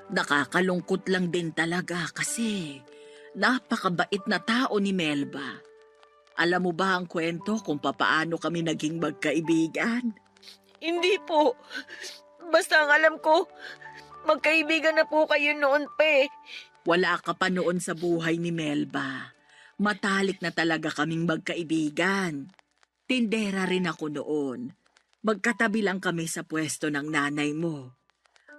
Nakakalungkot lang din talaga kasi napakabait na tao ni Melba. Alam mo ba ang kwento kung papaano kami naging magkaibigan? Hindi po. Basta ang alam ko, magkaibigan na po kayo noon pa eh. Wala ka pa noon sa buhay ni Melba. Matalik na talaga kaming magkaibigan. Tindera rin ako noon. Magkatabi lang kami sa pwesto ng nanay mo.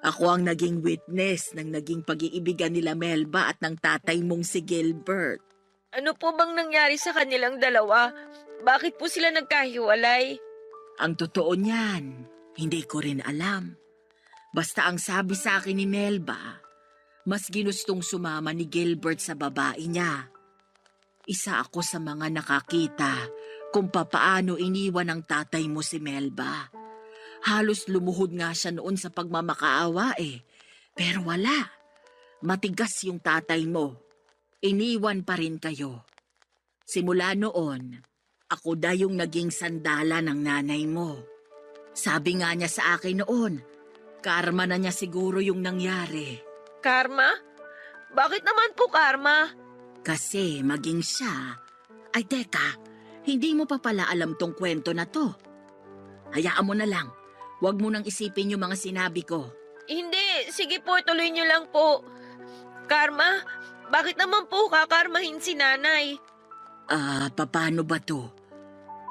Ako ang naging witness ng naging pag-iibigan nila Melba at ng tatay mong si Gilbert. Ano po bang nangyari sa kanilang dalawa? Bakit po sila nagkahiwalay? Ang totoo niyan, hindi ko rin alam. Basta ang sabi sa akin ni Melba, mas ginustong sumama ni Gilbert sa babae niya. Isa ako sa mga nakakita kung papaano iniwan ng tatay mo si Melba. Halos lumuhod nga siya noon sa pagmamakaawa eh. Pero wala. Matigas yung tatay mo. Iniwan pa rin kayo. Simula noon, ako da yung naging sandala ng nanay mo. Sabi nga niya sa akin noon, karma na niya siguro yung nangyari. Karma? Bakit naman po karma? Kasi maging siya, ay teka, hindi mo pa pala alam tong kwento na to. Hayaan mo na lang, huwag mo nang isipin yung mga sinabi ko. Hindi, sige po, tuloy niyo lang po. Karma? Bakit naman po kakarmahin si nanay? Paano ba to?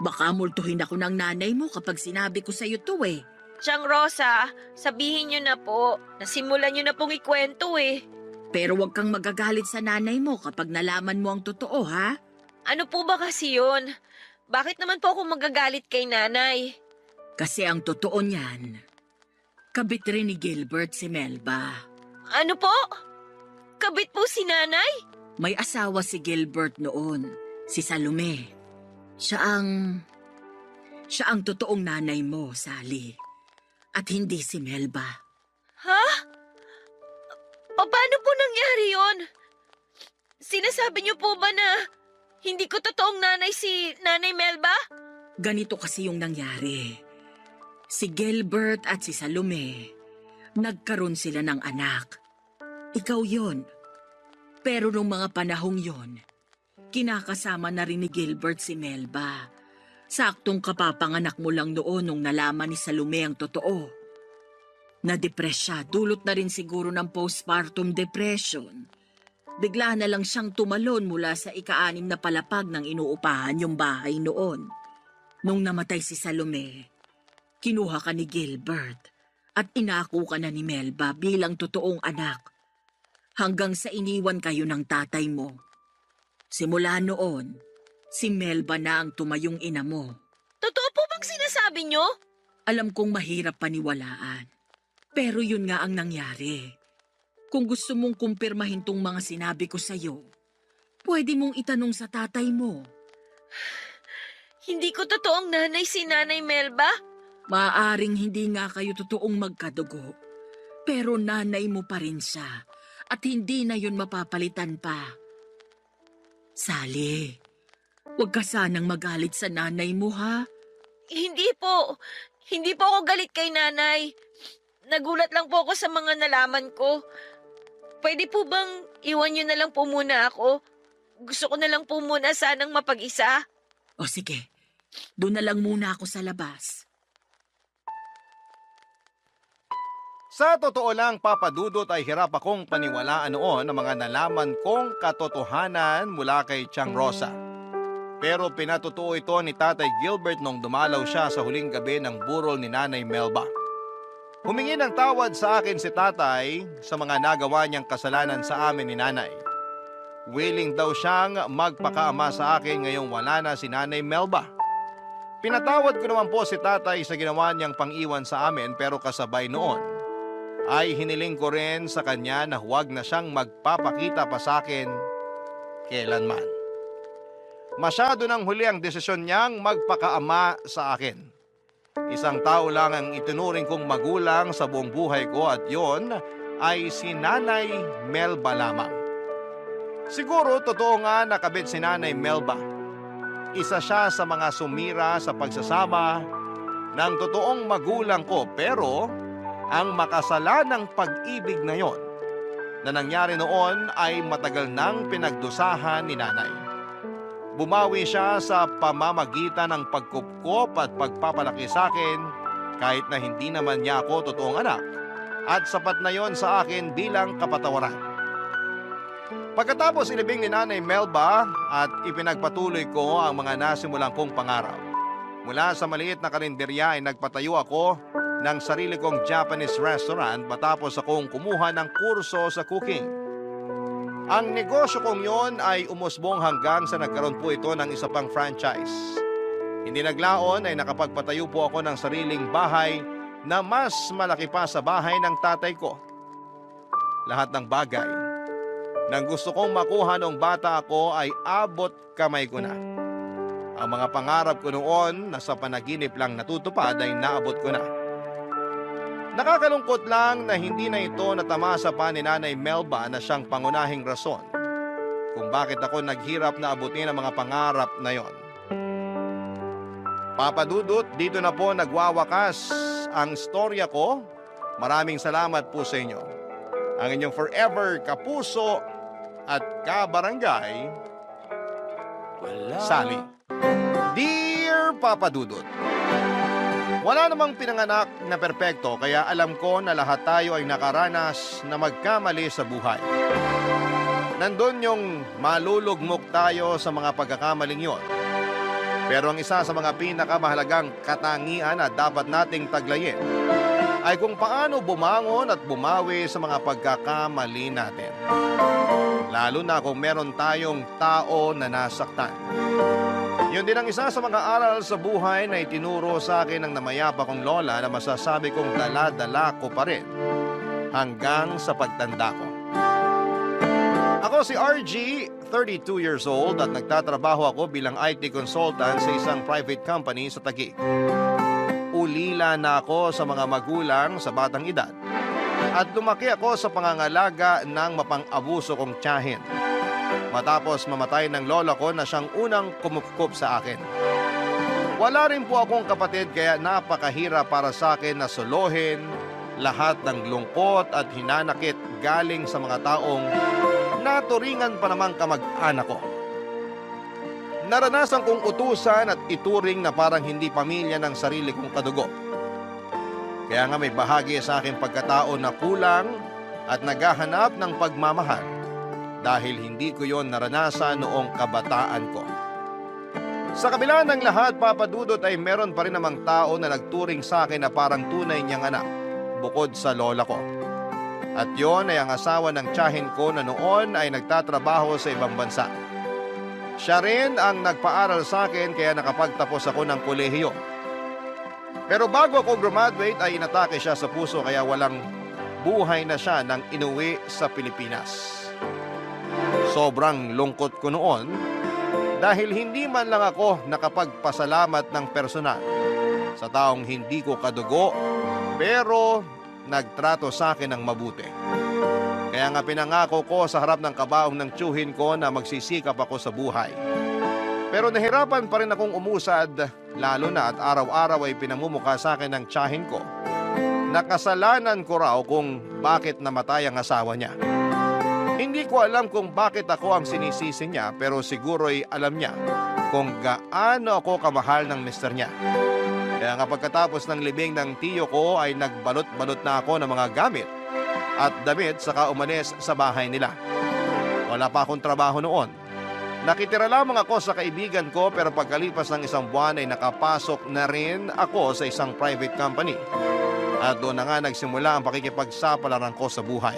Baka multuhin ako ng nanay mo kapag sinabi ko sa'yo to eh. Siyang Rosa, sabihin niyo na po. Nasimulan niyo na pong ikwento eh. Pero huwag kang magagalit sa nanay mo kapag nalaman mo ang totoo, ha? Ano po ba kasi yun? Bakit naman po ako magagalit kay nanay? Kasi ang totoo niyan, kabit rin ni Gilbert si Melba. Ano po? Kabit po si nanay? May asawa si Gilbert noon, si Salome. Siya ang totoong nanay mo, Sally. At hindi si Melba. Ha? Paano po nangyari yon? Sinasabi niyo po ba na hindi ko totoong nanay si Nanay Melba? Ganito kasi yung nangyari. Si Gilbert at si Salome, nagkaroon sila ng anak. Ikaw yon. Pero nung mga panahong yon, kinakasama na rin ni Gilbert si Melba. Saktong kapapanganak mo lang noon nung nalaman ni Salome ang totoo. Na-depress siya, dulot na rin siguro ng postpartum depression. Bigla na lang siyang tumalon mula sa ika-6 na palapag ng inuupahan yung bahay noon. Nung namatay si Salome, kinuha ka ni Gilbert at inako ka na ni Melba bilang totoong anak. Hanggang sa iniwan kayo ng tatay mo. Simula noon, si Melba na ang tumayong ina mo. Totoo po bang sinasabi nyo? Alam kong mahirap paniwalaan. Pero yun nga ang nangyari. Kung gusto mong kumpirmahin tong mga sinabi ko sa'yo, pwede mong itanong sa tatay mo. Hindi ko totoong nanay si Nanay Melba? Maaaring hindi nga kayo totoong magkadugo, pero nanay mo pa rin siya at hindi na yun mapapalitan pa. Sally, huwag ka sanang magalit sa nanay mo ha. Hindi po. Hindi po ako galit kay nanay. Nagulat lang po ako sa mga nalaman ko. Pwede po bang iwan niyo na lang po muna ako? Gusto ko na lang po muna sanang mapag-isa. O sige, doon na lang muna ako sa labas. Sa totoo lang, Papa Dudut, ay hirap akong paniwalaan noon ang mga nalaman kong katotohanan mula kay Tiang Rosa. Pero pinatotoo ito ni Tatay Gilbert nung dumalaw siya sa huling gabi ng burol ni Nanay Melba. Humingi ng tawad sa akin si Tatay sa mga nagawa niyang kasalanan sa amin ni Nanay. Willing daw siyang magpakaama sa akin ngayong wala na si Nanay Melba. Pinatawad ko naman po si Tatay sa ginawa niyang pang-iwan sa amin, pero kasabay noon ay hiniling ko rin sa kanya na huwag na siyang magpapakita pa sa akin kailanman. Masyado nang huli ang desisyon niyang magpakaama sa akin. Isang tao lang ang itinuring kong magulang sa buong buhay ko at yon ay si Nanay Melba lamang. Siguro totoo nga nakabit si Nanay Melba. Isa siya sa mga sumira sa pagsasama ng totoong magulang ko, pero ang makasalanang pag-ibig na yon na nangyari noon ay matagal nang pinagdusahan ni Nanay. Bumawi siya sa pamamagitan ng pagkupkop at pagpapalaki sa akin kahit na hindi naman niya ako totoong anak, at sapat na yon sa akin bilang kapatawaran. Pagkatapos ilibing ni Nanay Melba at ipinagpatuloy ko ang mga nasimulan kong pangarap. Mula sa maliit na karinderya ay nagpatayo ako ng sarili kong Japanese restaurant matapos akong kumuha ng kurso sa cooking. Ang negosyo kong yon ay umusbong hanggang sa nagkaroon po ito ng isa pang franchise. Hindi naglaon ay nakapagpatayo po ako ng sariling bahay na mas malaki pa sa bahay ng tatay ko. Lahat ng bagay nang gusto kong makuha noong bata ako ay abot kamay ko na. Ang mga pangarap ko noon na sa panaginip lang natutupad ay naabot ko na. Nakakalungkot lang na hindi na ito natamasa pa ni Nanay Melba na siyang pangunahing rason kung bakit ako naghirap na abutin ang mga pangarap na yon. Papa Dudut, dito na po nagwawakas ang storya ko. Maraming salamat po sa inyo. Ang inyong forever kapuso at kabarangay, Sally. Dear Papa Dudut, wala namang pinanganak na perpekto, kaya alam ko na lahat tayo ay nakaranas na magkamali sa buhay. Nandun yung malulugmok tayo sa mga pagkakamaling yon. Pero ang isa sa mga pinakamahalagang katangian na dapat nating taglayin ay kung paano bumangon at bumawi sa mga pagkakamali natin. Lalo na kung meron tayong tao na nasaktan. Yun din ang isa sa mga aral sa buhay na itinuro sa akin ng namayapa kong lola na masasabi kong dala-dala ko pa rin hanggang sa pagtanda ko. Ako si RG, 32 years old at nagtatrabaho ako bilang IT consultant sa isang private company sa Taguig. Ulila na ako sa mga magulang sa batang edad at lumaki ako sa pangangalaga ng mapang-abuso kong tiyahin. Matapos mamatay ng lola ko na siyang unang kumupkup sa akin. Wala rin po akong kapatid kaya napakahirap para sa akin na solohin lahat ng lungkot at hinanakit galing sa mga taong naturingan pa namang kamag-anak ko. Naranasan kong utusan at ituring na parang hindi pamilya ng sarili kong kadugo. Kaya nga may bahagi sa aking pagkatao na kulang at naghahanap ng pagmamahal dahil hindi ko yon naranasan noong kabataan ko. Sa kabila ng lahat, Papa Dudut, ay meron pa rin namang tao na nagturing sa akin na parang tunay niyang anak bukod sa lola ko. At yon ay ang asawa ng tiyahin ko na noon ay nagtatrabaho sa ibang bansa. Siya rin ang nagpaaral sa akin kaya nakapagtapos ako ng kolehiyo. Pero bago ako graduate ay inatake siya sa puso kaya walang buhay na siya nang inuwi sa Pilipinas. Sobrang lungkot ko noon dahil hindi man lang ako nakapagpasalamat ng personal sa taong hindi ko kadugo pero nagtrato sa akin ng mabuti. Kaya nga pinangako ko sa harap ng kabaong ng tiyuhin ko na magsisikap ako sa buhay. Pero nahirapan pa rin akong umusad, lalo na at araw-araw ay pinamumukha sa akin ng tiyahin ko. Nakasalanan ko raw kung bakit namatay ang asawa niya. Hindi ko alam kung bakit ako ang sinisisi niya pero siguro'y alam niya kung gaano ako kamahal ng mister niya. Kaya nga pagkatapos ng libing ng tiyo ko ay nagbalot-balot na ako ng mga gamit at damit saka umalis sa bahay nila. Wala pa akong trabaho noon. Nakitira lamang ako sa kaibigan ko pero pagkalipas ng isang buwan ay nakapasok na rin ako sa isang private company. At doon na nga nagsimula ang pakikipagsapalaran ko sa buhay.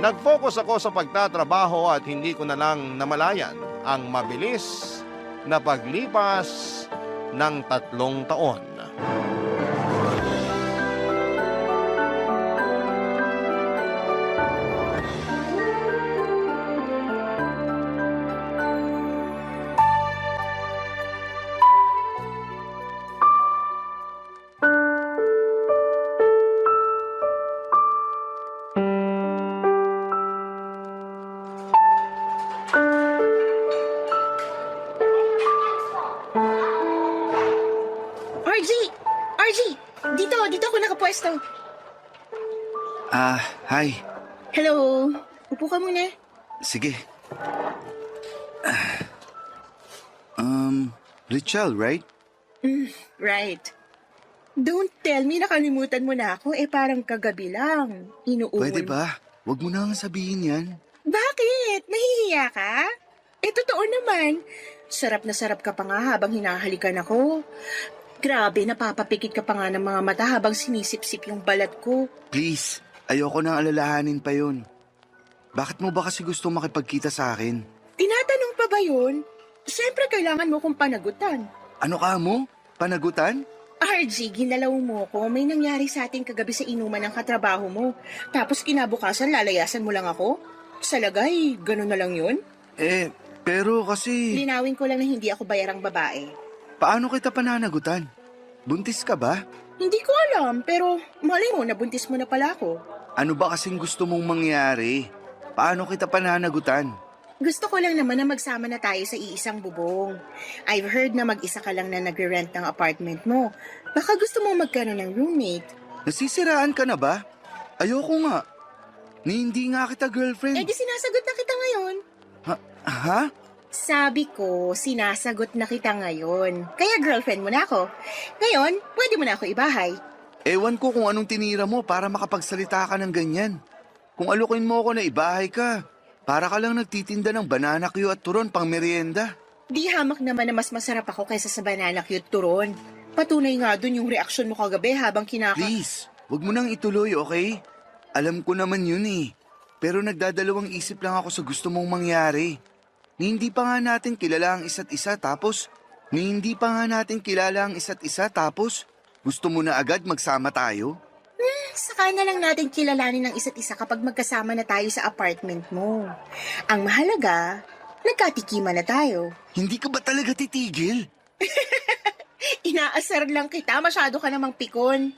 Nag-focus ako sa pagtatrabaho at hindi ko na lang namalayan ang mabilis na paglipas ng 3 taon. RG! Dito ako nakapwesto. Hi. Hello. Upo ka muna. Sige. Richelle, right? Right. Don't tell me nakalimutan mo na ako. Parang kagabi lang. Inuuwi. Pwede ba? Huwag mo na nga sabihin yan. Bakit? Nahihiya ka? Totoo naman. Sarap na sarap ka pa nga habang hinahalikan ako. Grabe, napapapikit ka pa nga ng mga mata habang sinisip-sip yung balat ko. Please, ayoko nang alalahanin pa yun. Bakit mo ba kasi gusto makipagkita sa akin? Tinatanong pa ba yun? Siyempre, kailangan mo kong panagutan. Ano ka mo? Panagutan? RG, ginalaw mo ko. May nangyari sa ating kagabi sa inuman ng katrabaho mo. Tapos kinabukasan, lalayasan mo lang ako? Sa lagay, ganun na lang yun? Pero kasi... Linawin ko lang na hindi ako bayarang babae. Paano kita pananagutan? Buntis ka ba? Hindi ko alam, pero malay mo, nabuntis mo na pala ako. Ano ba kasing gusto mong mangyari? Paano kita pananagutan? Gusto ko lang naman na magsama na tayo sa iisang bubong. I've heard na mag-isa ka lang na nagre-rent ng apartment mo. Baka gusto mo magkaroon ng roommate. Nasisiraan ka na ba? Ayoko nga. Hindi nga kita girlfriend. Di sinasagot na kita ngayon. Ha? Sabi ko, sinasagot na kita ngayon. Kaya girlfriend mo na ako. Ngayon, pwede mo na ako ibahay. Ewan ko kung anong tinira mo para makapagsalita ka ng ganyan. Kung alukin mo ako na ibahay ka, para ka lang nagtitinda ng banana Q at turon pang merienda. Di hamak naman na mas masarap ako kaysa sa banana cute turon. Patunay nga dun yung reaksyon mo kagabi habang Please, wag mo nang ituloy, okay? Alam ko naman yun eh. Pero nagdadalawang isip lang ako sa gusto mong mangyari. Hindi pa nga natin kilala ang isa't isa tapos gusto mo na agad magsama tayo? Saka na lang natin kilalanin ng isa't isa kapag magkasama na tayo sa apartment mo. Ang mahalaga, nagkatikiman na tayo. Hindi ka ba talaga titigil? Inaasar lang kita, masyado ka namang pikon.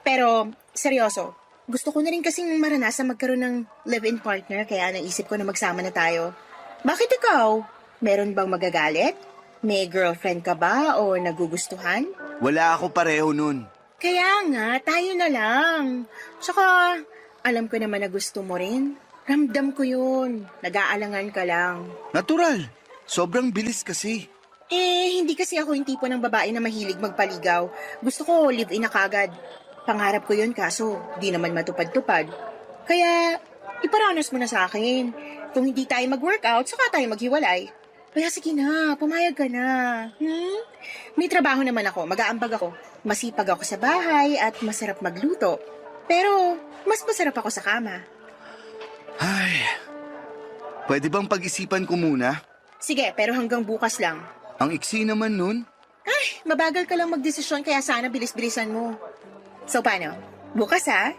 Pero, seryoso, gusto ko na rin kasing maranasan magkaroon ng live-in partner kaya naisip ko na magsama na tayo. Bakit ikaw? Meron bang magagalit? May girlfriend ka ba o nagugustuhan? Wala ako pareho nun. Kaya nga, tayo na lang. Tsaka, alam ko naman na gusto mo rin. Ramdam ko yun. Nag-aalangan ka lang. Natural. Sobrang bilis kasi. Hindi kasi ako yung tipo ng babae na mahilig magpaligaw. Gusto ko live-in na kagad. Pangarap ko yun kaso di naman matupad-tupad. Kaya, iparanas mo na sa akin. Kung hindi tayo mag-workout, saka tayo maghiwalay. Kaya sige na, pumayag ka na. May trabaho naman ako, mag-aambag ako. Masipag ako sa bahay at masarap magluto. Pero, mas masarap ako sa kama. Ay, pwede bang pag-isipan ko muna? Sige, pero hanggang bukas lang. Ang iksi naman nun. Ay, mabagal ka lang magdesisyon kaya sana bilis-bilisan mo. So paano? Bukas ha?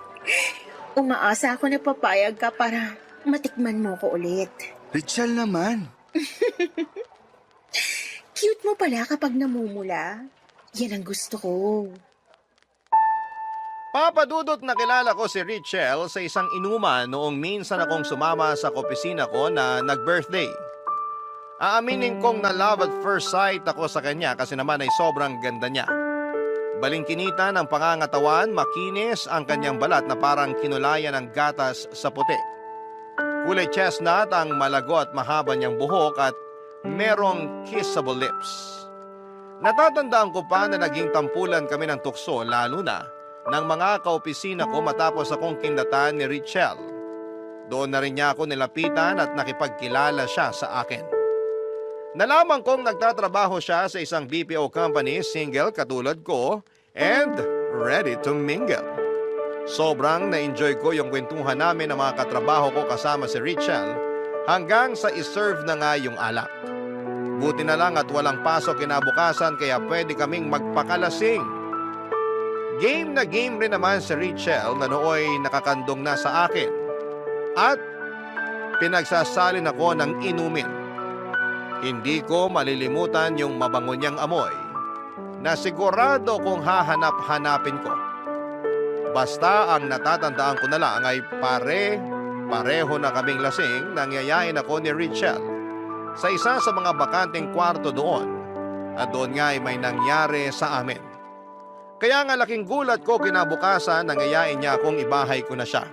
Umaasa ako na papayag ka para matikman mo ko ulit. Richel naman. Cute mo pala kapag namumula. Yan ang gusto ko. Papadudot na kilala ko si Richel sa isang inuman noong minsan akong sumama sa opisina ko na nag-birthday. Aaminin kong na love at first sight ako sa kanya kasi naman ay sobrang ganda niya. Balingkinita ng pangangatawan, makinis ang kanyang balat na parang kinulayan ng gatas sa puti. Kulay chestnut ang malago at mahaba niyang buhok at merong kissable lips. Natatandaan ko pa na naging tampulan kami ng tukso lalo na ng mga kaopisina ko matapos akong kindatan ni Richel. Doon na rin niya ako nilapitan at nakipagkilala siya sa akin. Nalaman kong nagtatrabaho siya sa isang BPO company, single katulad ko, and ready to mingle. Sobrang na-enjoy ko yung kwentuhan namin ng mga katrabaho ko kasama si Richel hanggang sa iserve na nga yung alak. Buti na lang at walang pasok kinabukasan kaya pwede kaming magpakalasing. Game na game rin naman si Richel na nooy nakakandong na sa akin. At pinagsasalin ako ng inumin. Hindi ko malilimutan yung mabango niyang amoy na sigurado kong hahanap-hanapin ko. Basta ang natatandaan ko na lang ay pareho na kaming lasing nang yayain ako ni Richel sa isa sa mga bakanteng kwarto doon at doon nga ay may nangyari sa amin. Kaya nga laking gulat ko kinabukasan nang yayain niya akong ibahay ko na siya.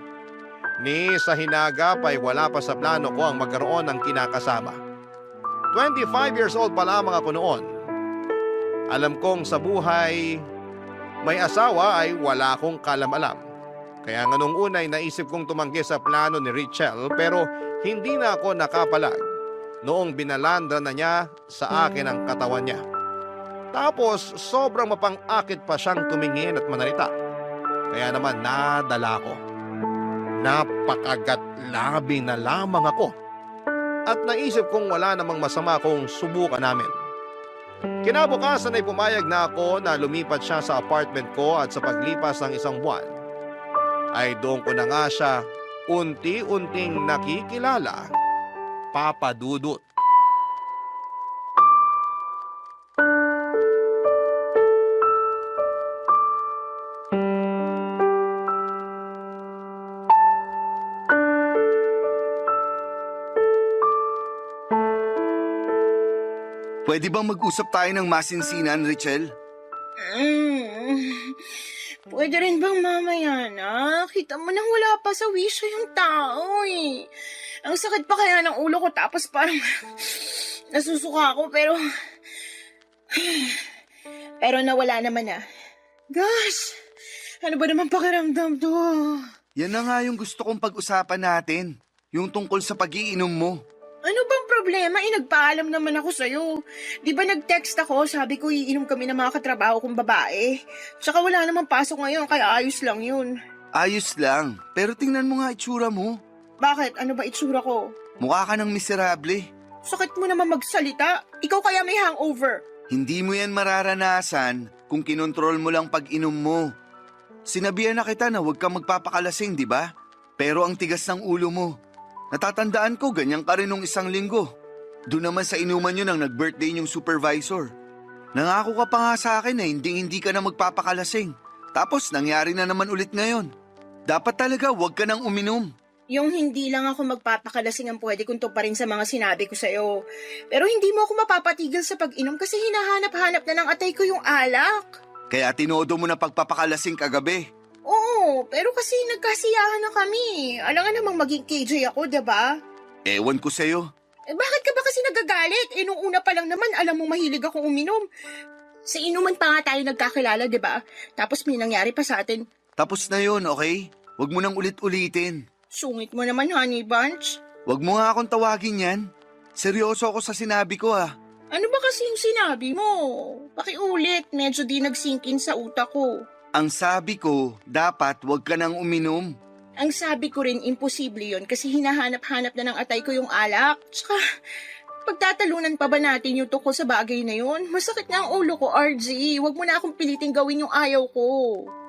Ni sa hinagap ay wala pa sa plano ko ang magkaroon ng kinakasama. 25 years old pa lamang ako noon. Alam kong sa buhay, may asawa ay wala akong kalam-alam. Kaya nga nung una ay naisip kong tumanggi sa plano ni Richel pero hindi na ako nakapalag noong binalandra na niya sa akin ang katawan niya. Tapos sobrang mapang-akit pa siyang tumingin at manalita. Kaya naman nadala ko. Napakagat-labi na lamang ako. At naisip kong wala namang masama kung subukan namin. Kinabukasan ay pumayag na ako na lumipat siya sa apartment ko at sa paglipas ng isang buwan, ay doon ko na nga siya unti-unting nakikilala, Papa Dudut. Pwede bang mag-usap tayo ng masinsinan, Richel? Pwede rin bang mamaya na? Kita mo nang wala pa sa wisyo yung tao eh. Ang sakit pa kaya ng ulo ko tapos parang nasusuka ako pero... pero nawala naman na. Gosh, ano ba naman pakiramdam to? Yan na nga yung gusto kong pag-usapan natin. Yung tungkol sa pag-iinom mo. Ano bang problema? Nagpaalam naman ako sa'yo. Di ba nag-text ako, sabi ko iinom kami ng mga katrabaho kong babae. Tsaka wala namang pasok ngayon, kaya ayos lang yun. Ayos lang, pero tingnan mo nga itsura mo. Bakit? Ano ba itsura ko? Mukha ka ng miserable. Sakit mo naman magsalita. Ikaw kaya may hangover. Hindi mo yan mararanasan kung kinontrol mo lang pag-inom mo. Sinabihan na kita na huwag kang magpapakalasing, di ba? Pero ang tigas ng ulo mo. Natatandaan ko, ganyan ka rin nung isang linggo. Doon naman sa inuman yun ang nag-birthday niyong supervisor. Nangako ka pa nga sa akin na hindi ka na magpapakalasing. Tapos nangyari na naman ulit ngayon. Dapat talaga huwag ka nang uminom. Yung hindi lang ako magpapakalasing ang pwede kong tuparin sa mga sinabi ko sa'yo. Pero hindi mo ako mapapatigil sa pag-inom kasi hinahanap-hanap na ng atay ko yung alak. Kaya tinodo mo na pagpapakalasing kagabi. Oo, pero kasi nagkasiyahan na kami. Alam nga namang maging KJ ako, diba? Ewan ko sa'yo. Bakit ka ba kasi nagagalit? Nung una pa lang naman, alam mo mahilig akong uminom. Sa inuman pa nga tayo nagkakilala, diba? Tapos may nangyari pa sa atin. Tapos na yun, okay? Huwag mo nang ulit-ulitin. Sungit mo naman, Honey Bunch. Huwag mo nga akong tawagin yan. Seryoso ako sa sinabi ko ah. Ano ba kasi yung sinabi mo? Pakiulit, medyo di nag-sink in sa utak ko. Ang sabi ko, dapat huwag ka nang uminom. Ang sabi ko rin, imposible yon kasi hinahanap-hanap na ng atay ko yung alak. Tsaka, pagtatalunan pa ba natin yung tukol sa bagay na yun? Masakit na ang ulo ko, RG. Huwag mo na akong piliting gawin yung ayaw ko.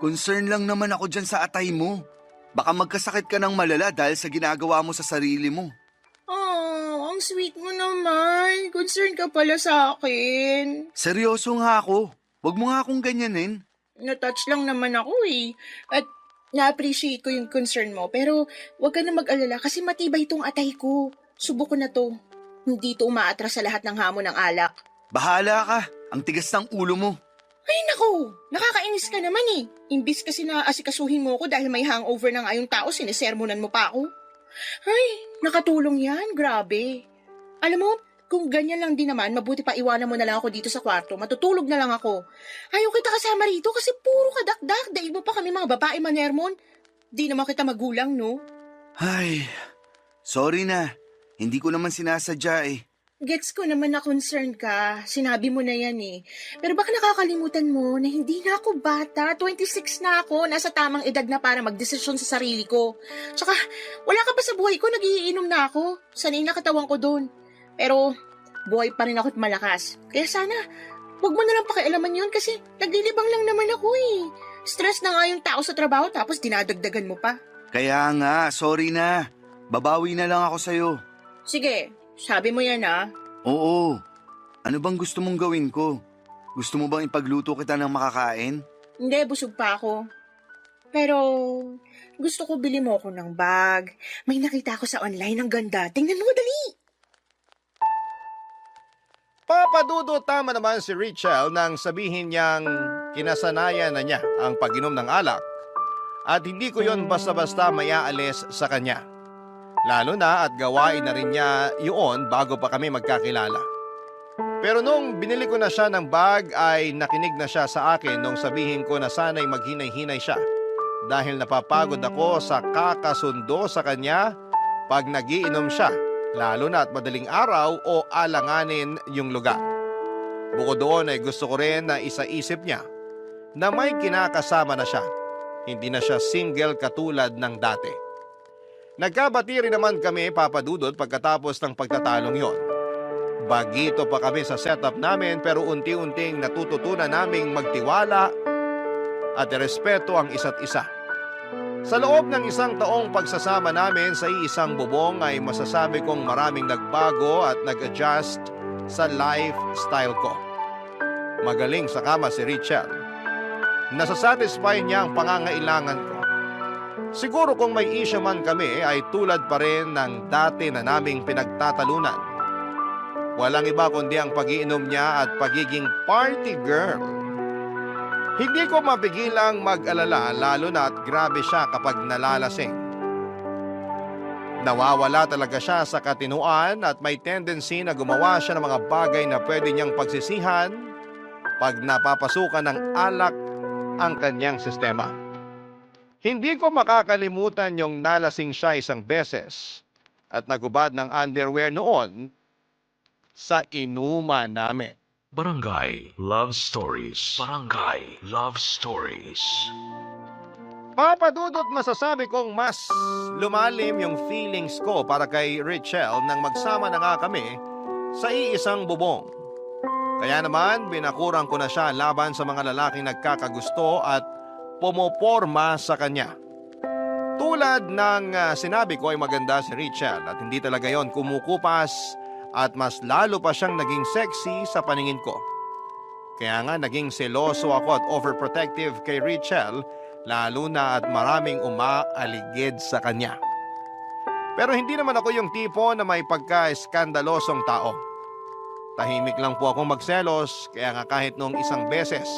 Concern lang naman ako dyan sa atay mo. Baka magkasakit ka ng malala dahil sa ginagawa mo sa sarili mo. Oh, ang sweet mo naman. Concern ka pala sa akin. Seryoso nga ako. Huwag mo nga akong ganyanin. Na-touch lang naman ako eh. At na-appreciate ko yung concern mo. Pero huwag ka na mag-alala kasi matibay itong atay ko. Subok ko na to. Hindi to umaatras sa lahat ng hamon ng alak. Bahala ka. Ang tigas ng ulo mo. Ay naku, nakakainis ka naman eh. Imbis kasi na asikasuhin mo ako dahil may hangover na nga yung tao, sinisermonan mo pa ako. Ay, nakatulong yan, grabe. Alam mo, kung ganyan lang din naman, mabuti pa iwanan mo na lang ako dito sa kwarto, matutulog na lang ako. Ayaw kita kasama rito kasi puro kadakdak, daig mo pa kami mga babae manermon. Di naman kita magulang, no? Ay, sorry na. Hindi ko naman sinasadya eh. Gets ko naman na concerned ka. Sinabi mo na yan eh. Pero baka nakakalimutan mo na hindi na ako bata. 26 na ako. Nasa tamang edad na para magdesisyon sa sarili ko. Tsaka, wala ka pa sa buhay ko. Nagiinom na ako. Sanay na katawan ko doon. Pero, buhay pa rin ako't malakas. Kaya sana, huwag mo na lang pakialaman yun kasi naglilibang lang naman ako eh. Stress na nga yung tao sa trabaho tapos dinadagdagan mo pa. Kaya nga, sorry na. Babawi na lang ako sa'yo. Sige, sabi mo yan ah. Oo. Ano bang gusto mong gawin ko? Gusto mo bang ipagluto kita ng makakain? Hindi, busog pa ako. Pero, gusto ko bili mo ako ng bag. May nakita ako sa online ang ganda. Tingnan mo, dali! Papadudo tama naman si Richelle nang sabihin niyang kinasanayan na niya ang pag-inom ng alak at hindi ko yon basta-basta mayaalis sa kanya. Lalo na at gawain na rin niya yun bago pa kami magkakilala. Pero nung binili ko na siya ng bag ay nakinig na siya sa akin nung sabihin ko na sana'y maghinay-hinay siya dahil napapagod ako sa kakasundo sa kanya pag nagiinom siya, lalo na at madaling araw o alanganin yung lugar. Bukod doon ay gusto ko rin na isaisip niya na may kinakasama na siya. Hindi na siya single katulad ng dati. Nagkabati rin naman kami, Papa Dudut, pagkatapos ng pagtatalong yon. Bagito pa kami sa setup namin pero unti-unting natututunan naming magtiwala at irespeto ang isa't isa. Sa loob ng isang taong pagsasama namin sa iisang bubong ay masasabi kong maraming nagbago at nag-adjust sa lifestyle ko. Magaling sa kama si Richelle. Nasasatisfy niya ang pangangailangan ko. Siguro kung may issue man kami ay tulad pa rin ng dati na naming pinagtatalunan. Walang iba kundi ang pag-iinom niya at pagiging party girl. Hindi ko mapigilang mag-alala lalo na at grabe siya kapag nalalasing. Nawawala talaga siya sa katinuan at may tendency na gumawa siya ng mga bagay na pwede niyang pagsisihan pag napapasukan ng alak ang kanyang sistema. Hindi ko makakalimutan yung nalasing siya isang beses at nagubad ng underwear noon sa inuman namin. Barangay Love Stories. Barangay Love Stories. Papadudot masasabi kong mas lumalim yung feelings ko para kay Richelle nang magsama na nga kami sa iisang bubong. Kaya naman binakurang ko na siya laban sa mga lalaking nagkakagusto at pumoporma sa kanya. Tulad ng sinabi ko ay maganda si Richelle at hindi talaga yon kumukupas at mas lalo pa siyang naging sexy sa paningin ko. Kaya nga naging seloso ako at overprotective kay Richelle lalo na at maraming umaaligid sa kanya. Pero hindi naman ako yung tipo na may pagka-eskandalosong tao. Tahimik lang po akong magselos, kaya nga kahit noong isang beses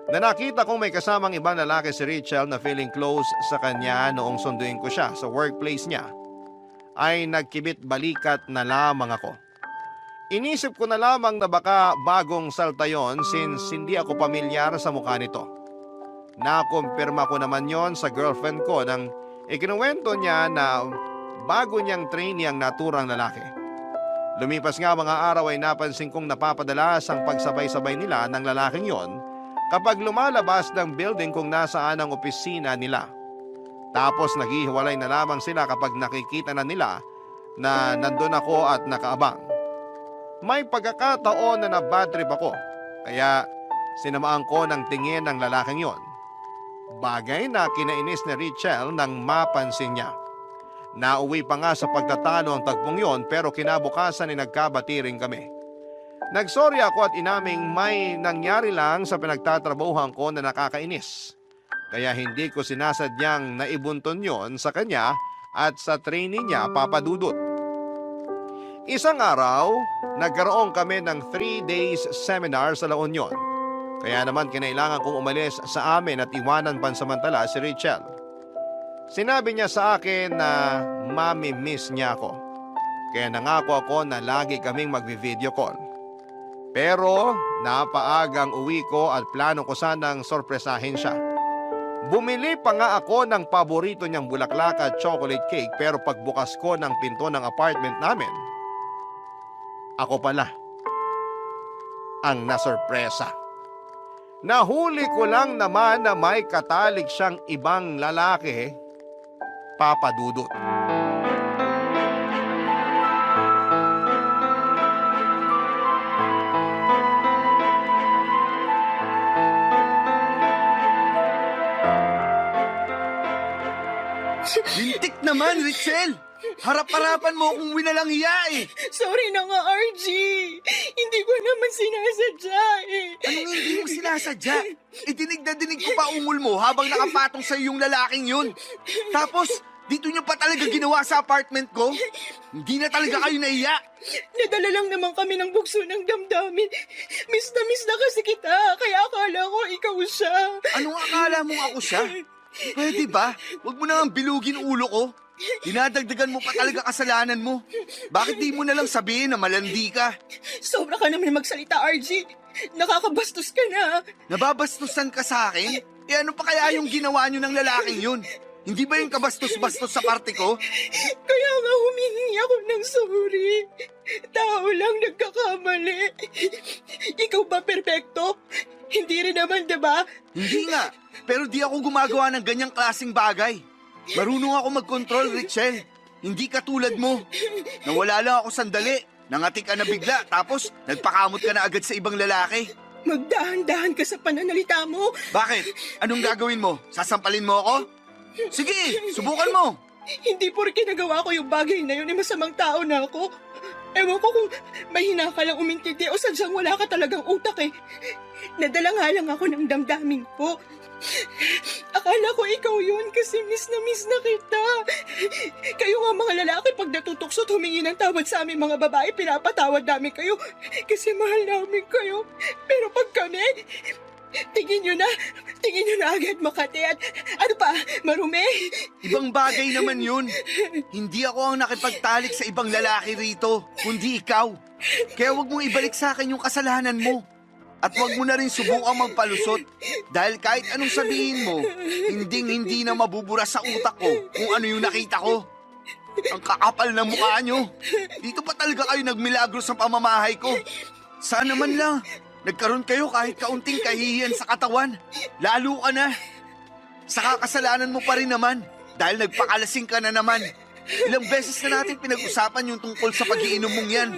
na nakita kong may kasamang ibang lalaki si Rachel na feeling close sa kanya noong sunduin ko siya sa workplace niya, ay nagkibit balikat na lamang ako. Inisip ko na lamang na baka bagong salta yon since hindi ako pamilyar sa mukha nito. Nakumpirma ko naman yon sa girlfriend ko nang ikinuwento niya na bago niyang trainee ang naturang lalaki. Lumipas nga mga araw ay napansin kong napapadalas ang pagsabay-sabay nila ng lalaking yon kapag lumalabas ng building kung nasaan ang opisina nila. Tapos naghihiwalay na lamang sila kapag nakikita na nila na nandun ako at nakaabang. May pagkakataon na nabad trip ako, kaya sinamaan ko ng tingin ng lalaking yon. Bagay na kinainis ni Rachel nang mapansin niya. Nauwi pa nga sa pagtatalo ang tagpong yon pero kinabukasan ay nagkabati rin kami. Nagsorry ako at inaming may nangyari lang sa pinagtatrabahuhan ko na nakakainis. Kaya hindi ko sinasadyang naibunton yon sa kanya at sa trainee niya, Papa Dudut. Isang araw, nagkaroon kami ng 3 days seminar sa La Union. Kaya naman kinailangan kong umalis sa amin at iwanan pansamantala si Rachel. Sinabi niya sa akin na mami-miss niya ako. Kaya nangako ako na lagi kaming magvi-video call. Pero napaagang uwi ko at plano ko sanang sorpresahin siya. Bumili pa nga ako ng paborito niyang bulaklak at chocolate cake pero pagbukas ko ng pinto ng apartment namin, ako pala ang nasorpresa. Nahuli ko lang naman na may katalik siyang ibang lalaki, Papa Dudut. Lintik naman, Rachel! Harap-harapan mo kung winalang hiya eh! Sorry na nga, RG. Hindi ko naman sinasadya eh. Anong hindi mo sinasadya? Dinig na dinig ko pa ungol mo habang nakapatong sa'yo yung lalaking yun. Tapos, dito niyo pa talaga ginawa sa apartment ko? Hindi na talaga kayo nahiya. Nadala lang naman kami ng bugso ng damdamin. Miss na kasi kita, kaya akala ko ikaw siya. Anong akala mong ako siya? Pwede ba? Huwag mo nang bilugin ulo ko. Dinadagdagan mo pa talaga kasalanan mo. Bakit di mo na lang sabihin na malandi ka? Sobra ka naman magsalita, RG. Nakakabastos ka na. Nababastusan ka sa akin? Ano pa kaya yung ginawa nyo ng lalaking yun? Hindi ba yung kabastos-bastos sa parte ko? Kaya nga humingi ako ng sorry. Tao lang nagkakamali. Ikaw ba perpekto? Hindi rin naman, diba? Hindi nga, pero di ako gumagawa ng ganyang klaseng bagay. Marunong ako mag-control, Rachel. Hindi katulad mo. Nawala lang ako sandali. Nangati ka na bigla, tapos nagpakamot ka na agad sa ibang lalaki. Magdahan-dahan ka sa pananalita mo. Bakit? Anong gagawin mo? Sasampalin mo ako? Sige, subukan mo. Hindi porke nagawa ko yung bagay na yun, masamang tao na ako. Ewan ko kung mahina ka lang umintindi o sadyang wala ka talagang utak eh. Nadala nga lang ako ng damdamin ko. Akala ko ikaw yun kasi miss na kita. Kayo nga mga lalaki pag natutuksot humingi ng tawad sa aming mga babae, pinapatawad namin kayo kasi mahal namin kayo. Pero pag kami, tingin nyo na agad Makati at ano pa, marumi? Ibang bagay naman yun. Hindi ako ang nakipagtalik sa ibang lalaki rito, kundi ikaw. Kaya wag mong ibalik sa akin yung kasalanan mo. At wag mo na rin subukang magpalusot. Dahil kahit anong sabihin mo, hindi na mabubura sa utak ko kung ano yung nakita ko. Ang kakapal ng mukha nyo. Dito pa talaga kayo nagmilagro sa pamamahay ko. Sana man lang, nagkaroon kayo kahit kaunting kahihiyan sa katawan. Lalo ka na. Sa kakasalanan mo pa rin naman dahil nagpakalasing ka na naman. Ilang beses na natin pinag-usapan yung tungkol sa pag-iinom mong yan.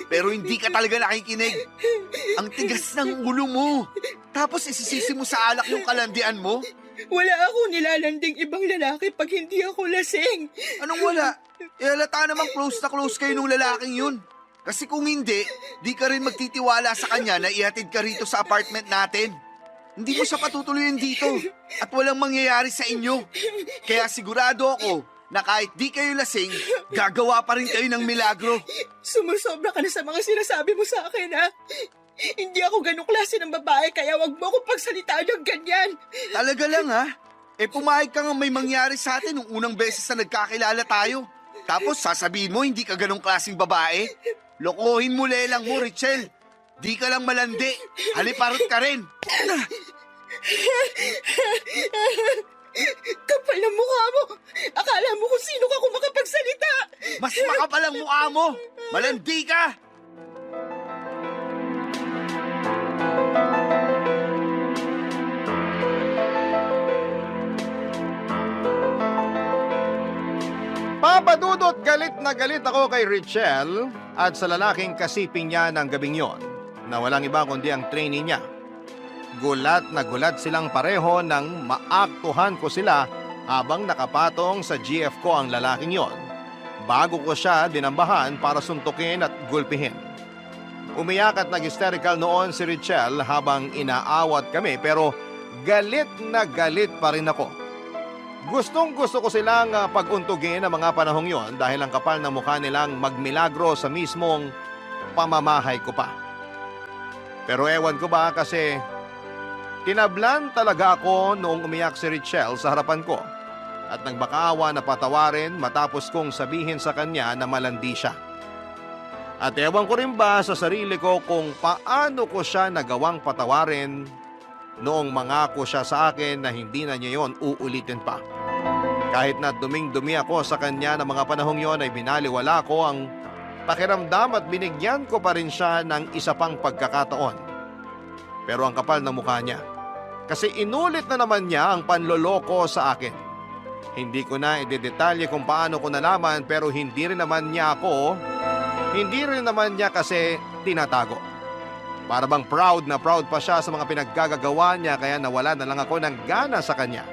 Pero hindi ka talaga nakikinig. Ang tigas ng ulo mo. Tapos isisisi mo sa alak yung kalandian mo? Wala ako nilalanding ibang lalaki pag hindi ako lasing. Anong wala? Halata namang close na close kayo nung lalaking yun. Kasi kung hindi, di ka rin magtitiwala sa kanya na ihatid ka rito sa apartment natin. Hindi mo siya patutuloyin dito at walang mangyayari sa inyo. Kaya sigurado ako na kahit di kayo lasing, gagawa pa rin kayo ng milagro. Sumusobra ka na sa mga sinasabi mo sa akin, ha? Hindi ako ganong klase ng babae, kaya wag mo akong pagsalitaan ng ganyan. Talaga lang ha? Pumayag ka nga may mangyari sa atin nung unang beses na nagkakilala tayo. Tapos sasabihin mo hindi ka ganong klaseng babae? Lokohin mo lelang mo, Richelle. Di ka lang malandi. Haliparot ka rin. Kapal ng mukha mo. Akala mo kung sino ka kung makapagsalita. Mas makapal ang mukha mo. Malandi ka. Papa Dudut, galit na galit ako kay Richelle at sa lalaking kasiping niya ng gabing yon na walang iba kundi ang trainee niya. Gulat na gulat silang pareho nang maaktuhan ko sila habang nakapatong sa GF ko ang lalaking yon bago ko siya dinambahan para suntukin at gulpihin. Umiyak at nag-hysterical noon si Richelle habang inaawat kami pero galit na galit pa rin ako. Gustong gusto ko silang paguntugin ang mga panahong yon dahil ang kapal ng mukha nilang magmilagro sa mismong pamamahay ko pa. Pero ewan ko ba kasi tinablan talaga ako noong umiyak si Richelle sa harapan ko at nagmakaawa na patawarin matapos kong sabihin sa kanya na malandi siya. At ewan ko rin ba sa sarili ko kung paano ko siya nagawang patawarin noong mangako siya sa akin na hindi na niya yon uulitin pa. Kahit na duming-dumi ako sa kanya ng mga panahong yon ay binaliwala ko ang pakiramdam at binigyan ko pa rin siya ng isa pang pagkakataon. Pero ang kapal ng mukha niya. Kasi inulit na naman niya ang panloloko sa akin. Hindi ko na idedetalye kung paano ko nalaman pero hindi rin naman niya kasi tinatago. Para bang proud na proud pa siya sa mga pinaggagawa niya kaya nawala na lang ako ng gana sa kanya.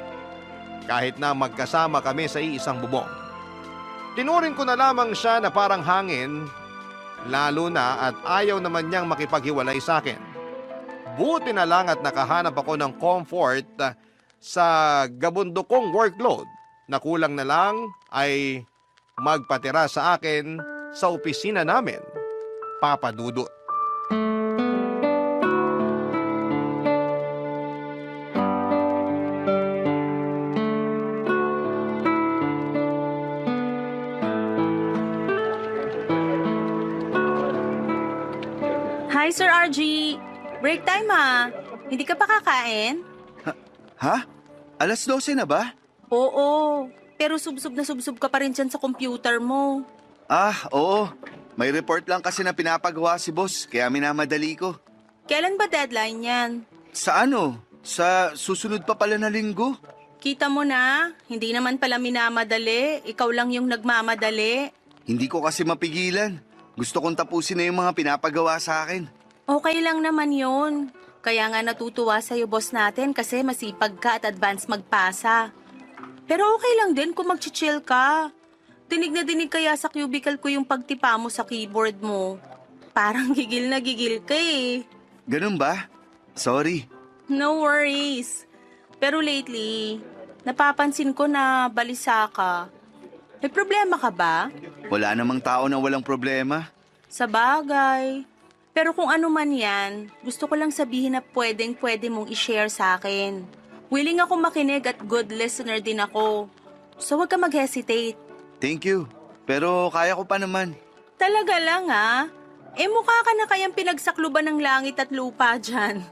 Kahit na magkasama kami sa iisang bubong. Tinuring ko na lamang siya na parang hangin, lalo na at ayaw naman niyang makipaghiwalay sa akin. Buti na lang at nakahanap ako ng comfort sa gabundokong workload na kulang na lang ay magpatira sa akin sa opisina namin, Papa Dudut. Hi, Sir RG. Break time Hindi ka pa kakain? Ha? Alas 12 na ba? Oo, pero subsob na subsob ka pa rin dyan sa computer mo. Oo. May report lang kasi na pinapagawa si boss, kaya minamadali ko. Kailan ba deadline yan? Sa ano? Sa susunod pa pala na linggo? Kita mo na, hindi naman pala minamadali. Ikaw lang yung nagmamadali. Hindi ko kasi mapigilan. Gusto kong tapusin na yung mga pinapagawa sa akin. Okay lang naman yun. Kaya nga natutuwa sa'yo boss natin kasi masipag ka at advance magpasa. Pero okay lang din kung mag-chill ka. Dinig na dinig kaya sa cubicle ko yung pagtipa mo sa keyboard mo. Parang gigil na gigil ka eh. Ganun ba? Sorry. No worries. Pero lately, napapansin ko na balisa ka. May problema ka ba? Wala namang tao na walang problema. Sa bagay. Pero kung ano man yan, gusto ko lang sabihin na pwede mong i-share sa akin. Willing ako makinig at good listener din ako. So wag ka mag-hesitate. Thank you. Pero kaya ko pa naman. Talaga lang mukha ka na kayang pinagsakluban ng langit at lupa dyan.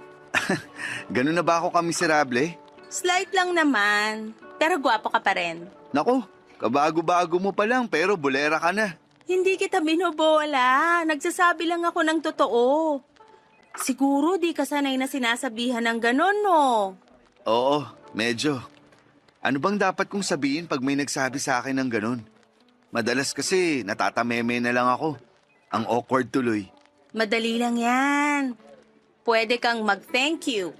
Ganun na ba ako kamiserable? Slight lang naman. Pero gwapo ka pa rin. Nako, kabago-bago mo pa lang pero bulera ka na. Hindi kita binobola. Nagsasabi lang ako ng totoo. Siguro di ka sanay na sinasabihan ng ganon, no? Oo, medyo. Ano bang dapat kong sabihin pag may nagsabi sa akin ng ganon? Madalas kasi natatameme na lang ako. Ang awkward tuloy. Madali lang yan. Pwede kang mag-thank you.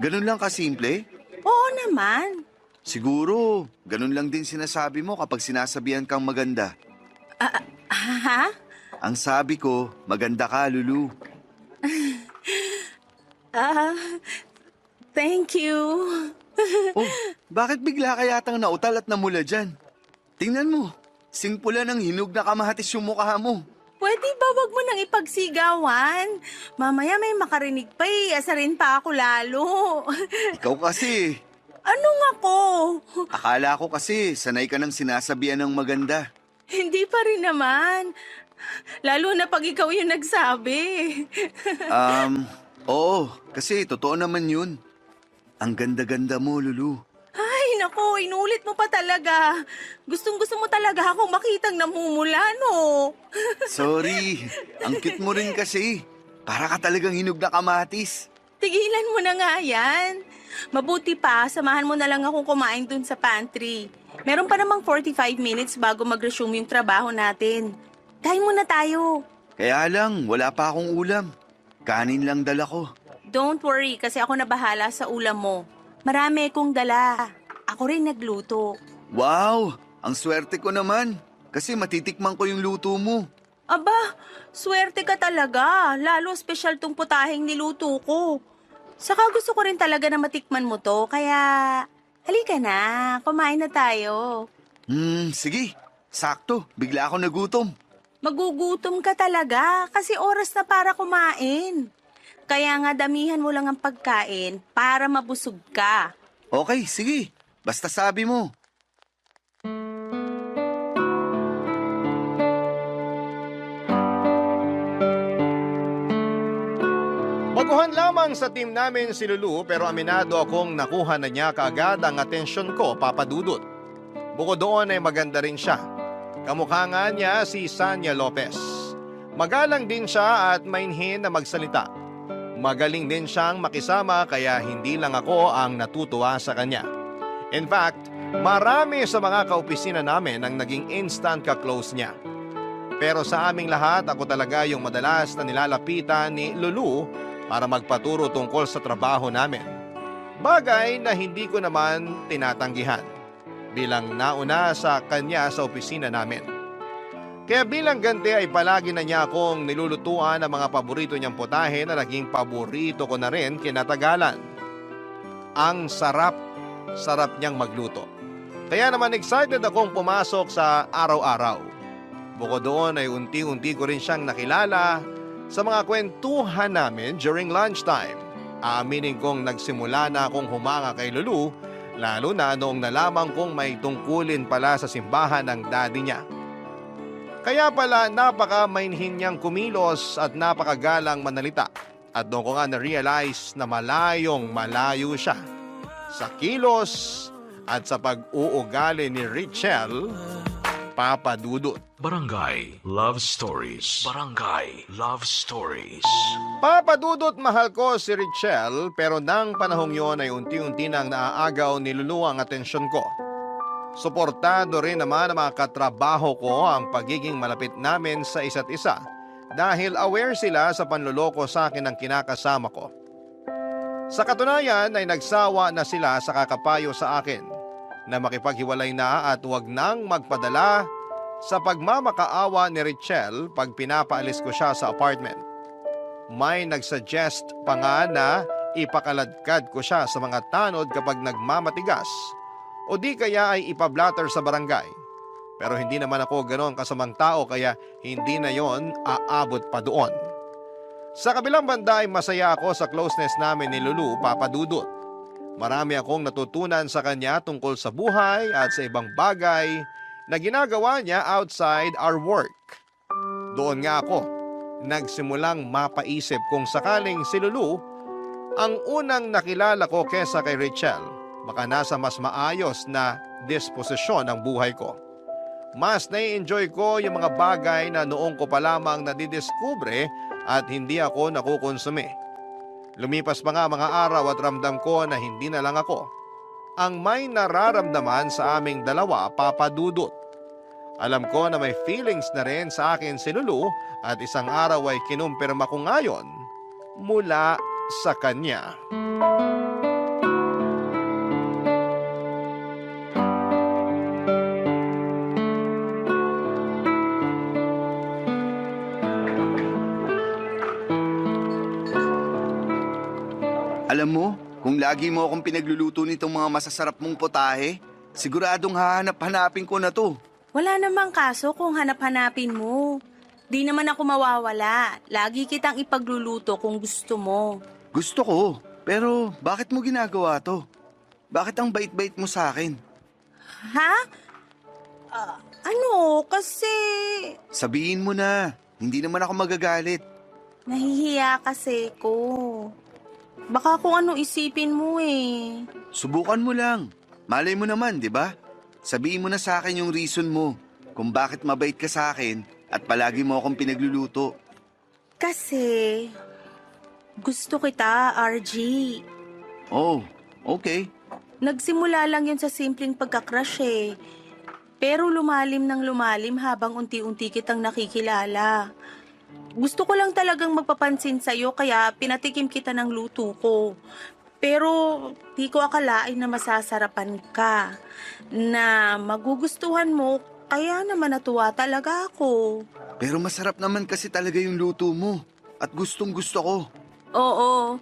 Ganun lang kasimple? Oo naman. Siguro, ganun lang din sinasabi mo kapag sinasabihan kang maganda. Ha? Ang sabi ko, maganda ka, Lulu. Thank you. Oh, bakit bigla ka yatang nautal at namula dyan? Tingnan mo, singpula ng hinog na kamatis yung mukha mo. Pwede ba wag mo nang ipagsigawan? Mamaya may makarinig pa asarin pa ako lalo. Ikaw kasi, Anong ako? akala ko kasi sanay ka ng sinasabihan ng maganda. Hindi pa rin naman. Lalo na pag ikaw yung nagsabi. Oo, kasi totoo naman yun. Ang ganda-ganda mo, Lulu. Ay, nako, inulit mo pa talaga. Gustong-gusto mo talaga akong makitang namumula, no? Sorry, ang cute mo rin kasi. Para ka talagang hinog na kamatis. Tigilan mo na nga yan. Mabuti pa, samahan mo na lang akong kumain dun sa pantry. Meron pa namang 45 minutes bago mag-resume yung trabaho natin. Kain muna tayo. Kaya lang, wala pa akong ulam. Kanin lang dala ko. Don't worry, kasi ako na bahala sa ulam mo. Marami kong dala. Ako rin nagluto. Wow, ang swerte ko naman. Kasi matitikman ko yung luto mo. Aba, swerte ka talaga. Lalo special tong putaheng niluto ko. Saka gusto ko rin talaga na matikman mo to, kaya halika na, kumain na tayo. Sige. Sakto, bigla ako nagutom. Magugutom ka talaga kasi oras na para kumain. Kaya nga damihan mo lang ang pagkain para mabusog ka. Okay, sige. Basta sabi mo. Baguhan lamang sa team namin si Lulu pero aminado akong nakuha na niya kaagad ang atensyon ko, Papa Dudut. Bukod doon ay maganda rin siya. Kamukha nga niya si Sanya Lopez. Magalang din siya at mainhin na magsalita. Magaling din siyang makisama kaya hindi lang ako ang natutuwa sa kanya. In fact, marami sa mga kaopisina namin ang naging instant ka-close niya. Pero sa aming lahat, ako talaga yung madalas na nilalapitan ni Lulu para magpaturo tungkol sa trabaho namin. Bagay na hindi ko naman tinatanggihan bilang nauna sa kanya sa opisina namin. Kaya bilang ganti ay palagi na niya akong nilulutuan ng mga paborito niyang putahe na naging paborito ko na rin kinatagalan. Ang sarap niyang magluto. Kaya naman excited akong pumasok sa araw-araw. Bukod doon ay unti-unti ko rin siyang nakilala sa mga kwentuhan namin during lunchtime. Aaminin kong nagsimula na akong humanga kay Lulu, lalo na noong nalaman kong may tungkulin pala sa simbahan ng daddy niya. Kaya pala napaka-mainhin niyang kumilos at napakagalang manalita. At doon ko nga na-realize na malayong malayo siya sa kilos at sa pag-uugali ni Richelle, Papa Dudut. Barangay Love Stories. Barangay Love Stories. Papa Dudut, mahal ko si Richelle pero nang panahong yon ay unti-unti nang naaagaw ni Lulu ang atensyon ko. Suportado rin naman ang mga katrabaho ko ang pagiging malapit namin sa isa't isa dahil aware sila sa panloloko sa akin ng kinakasama ko. Sa katunayan ay nagsawa na sila sa kakapayo sa akin na makipaghiwalay na at huwag nang magpadala sa pagmamakaawa ni Richelle pag pinapaalis ko siya sa apartment. May nagsuggest pa nga na ipakaladkad ko siya sa mga tanod kapag nagmamatigas o di kaya ay ipablatter sa barangay. Pero hindi naman ako ganoon kasamang tao kaya hindi na yon aabot pa doon. Sa kabilang banda ay masaya ako sa closeness namin ni Lulu, Papa Dudut. Marami akong natutunan sa kanya tungkol sa buhay at sa ibang bagay na ginagawa niya outside our work. Doon nga ako nagsimulang mapaisip kung sakaling si Lulu ang unang nakilala ko kesa kay Richelle. Baka nasa mas maayos na disposisyon ang buhay ko. Mas nai-enjoy ko yung mga bagay na noong ko pa lamang nadidiskubre at hindi ako nakukonsumi. Lumipas pa nga mga araw at ramdam ko na hindi na lang ako ang may nararamdaman sa aming dalawa, Papa Dudut. Alam ko na may feelings na rin sa akin si Lulu at isang araw ay kinumpirma ko ngayon mula sa kanya. Alam mo, kung lagi mo akong pinagluluto nitong mga masasarap mong potahe, siguradong hahanap-hanapin ko na to. Wala namang kaso kung hanap-hanapin mo. Di naman ako mawawala. Lagi kitang ipagluluto kung gusto mo. Gusto ko, pero bakit mo ginagawa to? Bakit ang bait-bait mo sa akin? Ha? Ano? Kasi Sabihin mo na, hindi naman ako magagalit. nahihiya kasi ko. Baka kung ano isipin mo eh. Subukan mo lang. Malay mo naman, di ba? Sabihin mo na sa akin yung reason mo kung bakit mabait ka sa akin at palagi mo akong pinagluluto. Kasi gusto kita, RG. Oh, okay. Nagsimula lang yun sa simpleng pagkakrush eh. Pero lumalim ng lumalim habang unti-unti kitang nakikilala. Gusto ko lang talagang magpapansin sa'yo kaya pinatikim kita ng luto ko. Pero di ko akalain na masasarapan ka. Na magugustuhan mo kaya naman natuwa talaga ako. Pero masarap naman kasi talaga yung luto mo at gustong gusto ko. Oo.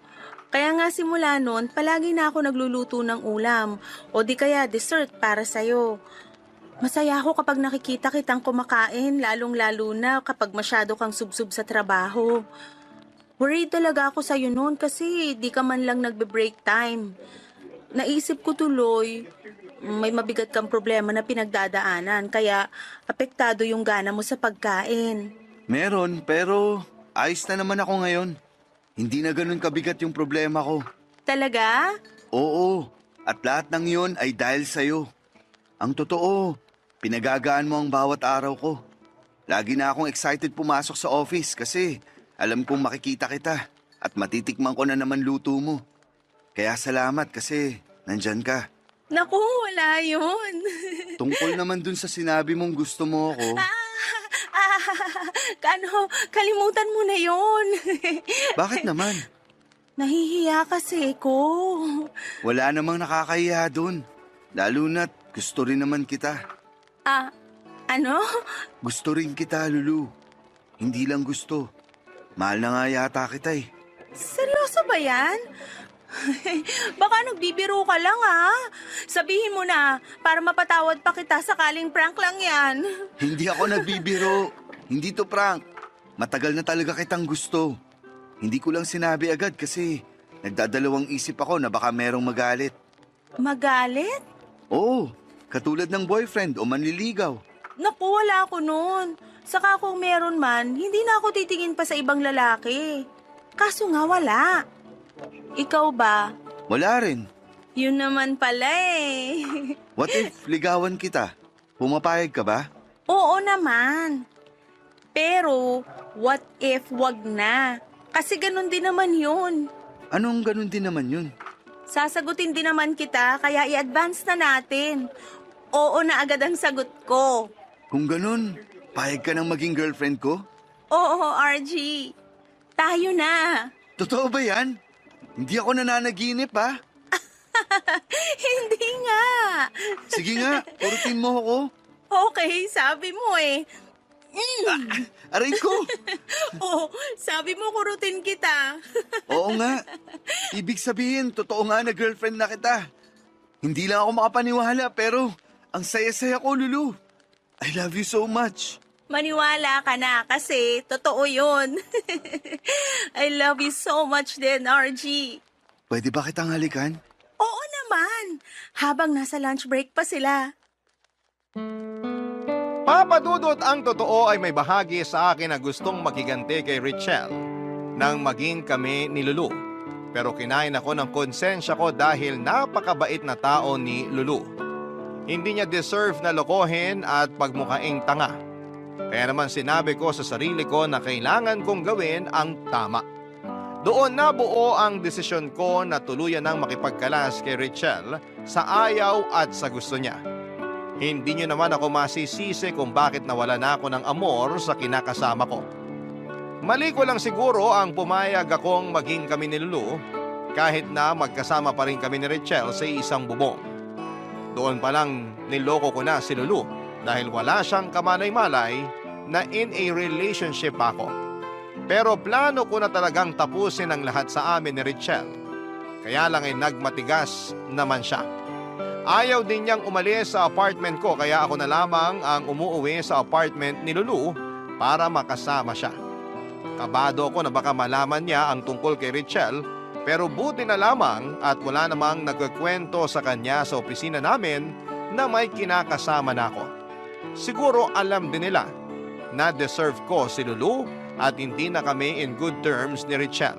Kaya nga simula noon, palagi na ako nagluluto ng ulam o di kaya dessert para sa'yo. Masaya ako kapag nakikita kitang kumakain, lalong-lalo na kapag masyado kang subsub sa trabaho. Worried talaga ako sa'yo noon kasi di ka man lang nagbe-break time. Naisip ko tuloy, may mabigat kang problema na pinagdadaanan kaya apektado yung gana mo sa pagkain. Meron, pero ayos na naman ako ngayon. Hindi na ganun kabigat yung problema ko. Talaga? Oo, at lahat ng yon ay dahil sa'yo. Ang totoo, pinagagaan mo ang bawat araw ko. Lagi na akong excited pumasok sa office kasi alam kong makikita kita at matitikman ko na naman luto mo. Kaya salamat kasi nandyan ka. Naku, wala yun. Tungkol naman dun sa sinabi mong gusto mo ako, Kalimutan mo na yun. bakit naman? Nahihiya kasi ko. Wala namang nakakahiya dun. Lalo na't gusto rin naman kita. Ano? Gusto rin kita, Lulu. Hindi lang gusto. Mahal na nga yata kita eh. Seryoso ba yan? Baka nagbibiro ka lang Sabihin mo na, para mapatawad pa kita sakaling prank lang yan. Hindi ako nagbibiro. Hindi to prank. Matagal na talaga kitang gusto. Hindi ko lang sinabi agad kasi nagdadalawang isip ako na baka merong magalit. Magalit? Oo, katulad ng boyfriend o manliligaw. Naku, wala ako nun. Saka kung meron man, hindi na ako titingin pa sa ibang lalaki. Kaso nga wala. Ikaw ba? Wala rin. Yun naman pala eh. What if ligawan kita? Pumapayag ka ba? Oo naman. Pero, what if wag na? Kasi ganun din naman yun. Anong ganun din naman yun? Sasagutin din naman kita, kaya i-advance na natin. Oo na agad ang sagot ko. Kung ganun, payag ka ng maging girlfriend ko? Oo, RG. Tayo na. Totoo ba yan? Hindi ako nananaginip ha? Hindi nga. Sige nga, purutin mo ako. Okay, sabi mo eh. Aray ko! Oo, sabi mo kurutin kita. Oo nga. Ibig sabihin, totoo nga na girlfriend na kita. Hindi lang ako makapaniwala pero ang saya-saya ko, Lulu. I love you so much. Maniwala ka na kasi totoo yun. I love you so much din, RG. Pwede ba kitang halikan? Oo naman. Habang nasa lunch break pa sila. Papa Dudut, ang totoo ay may bahagi sa akin na gustong makiganti kay Richelle nang maging kami ni Lulu. Pero kinain ako ng konsensya ko dahil napakabait na tao ni Lulu. Hindi niya deserve na lokohin at pagmukaing tanga. Kaya naman sinabi ko sa sarili ko na kailangan kong gawin ang tama. Doon nabuo ang desisyon ko na tuluyan ng makipagkalas kay Richelle sa ayaw at sa gusto niya. Hindi niyo naman ako masisisi kung bakit nawala na ako ng amor sa kinakasama ko. Mali ko lang siguro ang pumayag akong maging kami ni Lulu kahit na magkasama pa rin kami ni Richelle sa isang bubong. Doon pa lang niloko ko na si Lulu dahil wala siyang kamalay-malay na in a relationship ako. Pero plano ko na talagang tapusin ang lahat sa amin ni Richelle. Kaya lang ay nagmatigas naman siya. Ayaw din niyang umalis sa apartment ko kaya ako na lamang ang umuuwi sa apartment ni Lulu para makasama siya. Kabado ako na baka malaman niya ang tungkol kay Richelle pero buti na lamang at wala namang nagkukwento sa kanya sa opisina namin na may kinakasama na ako. Siguro alam din nila na deserve ko si Lulu at hindi na kami in good terms ni Richelle.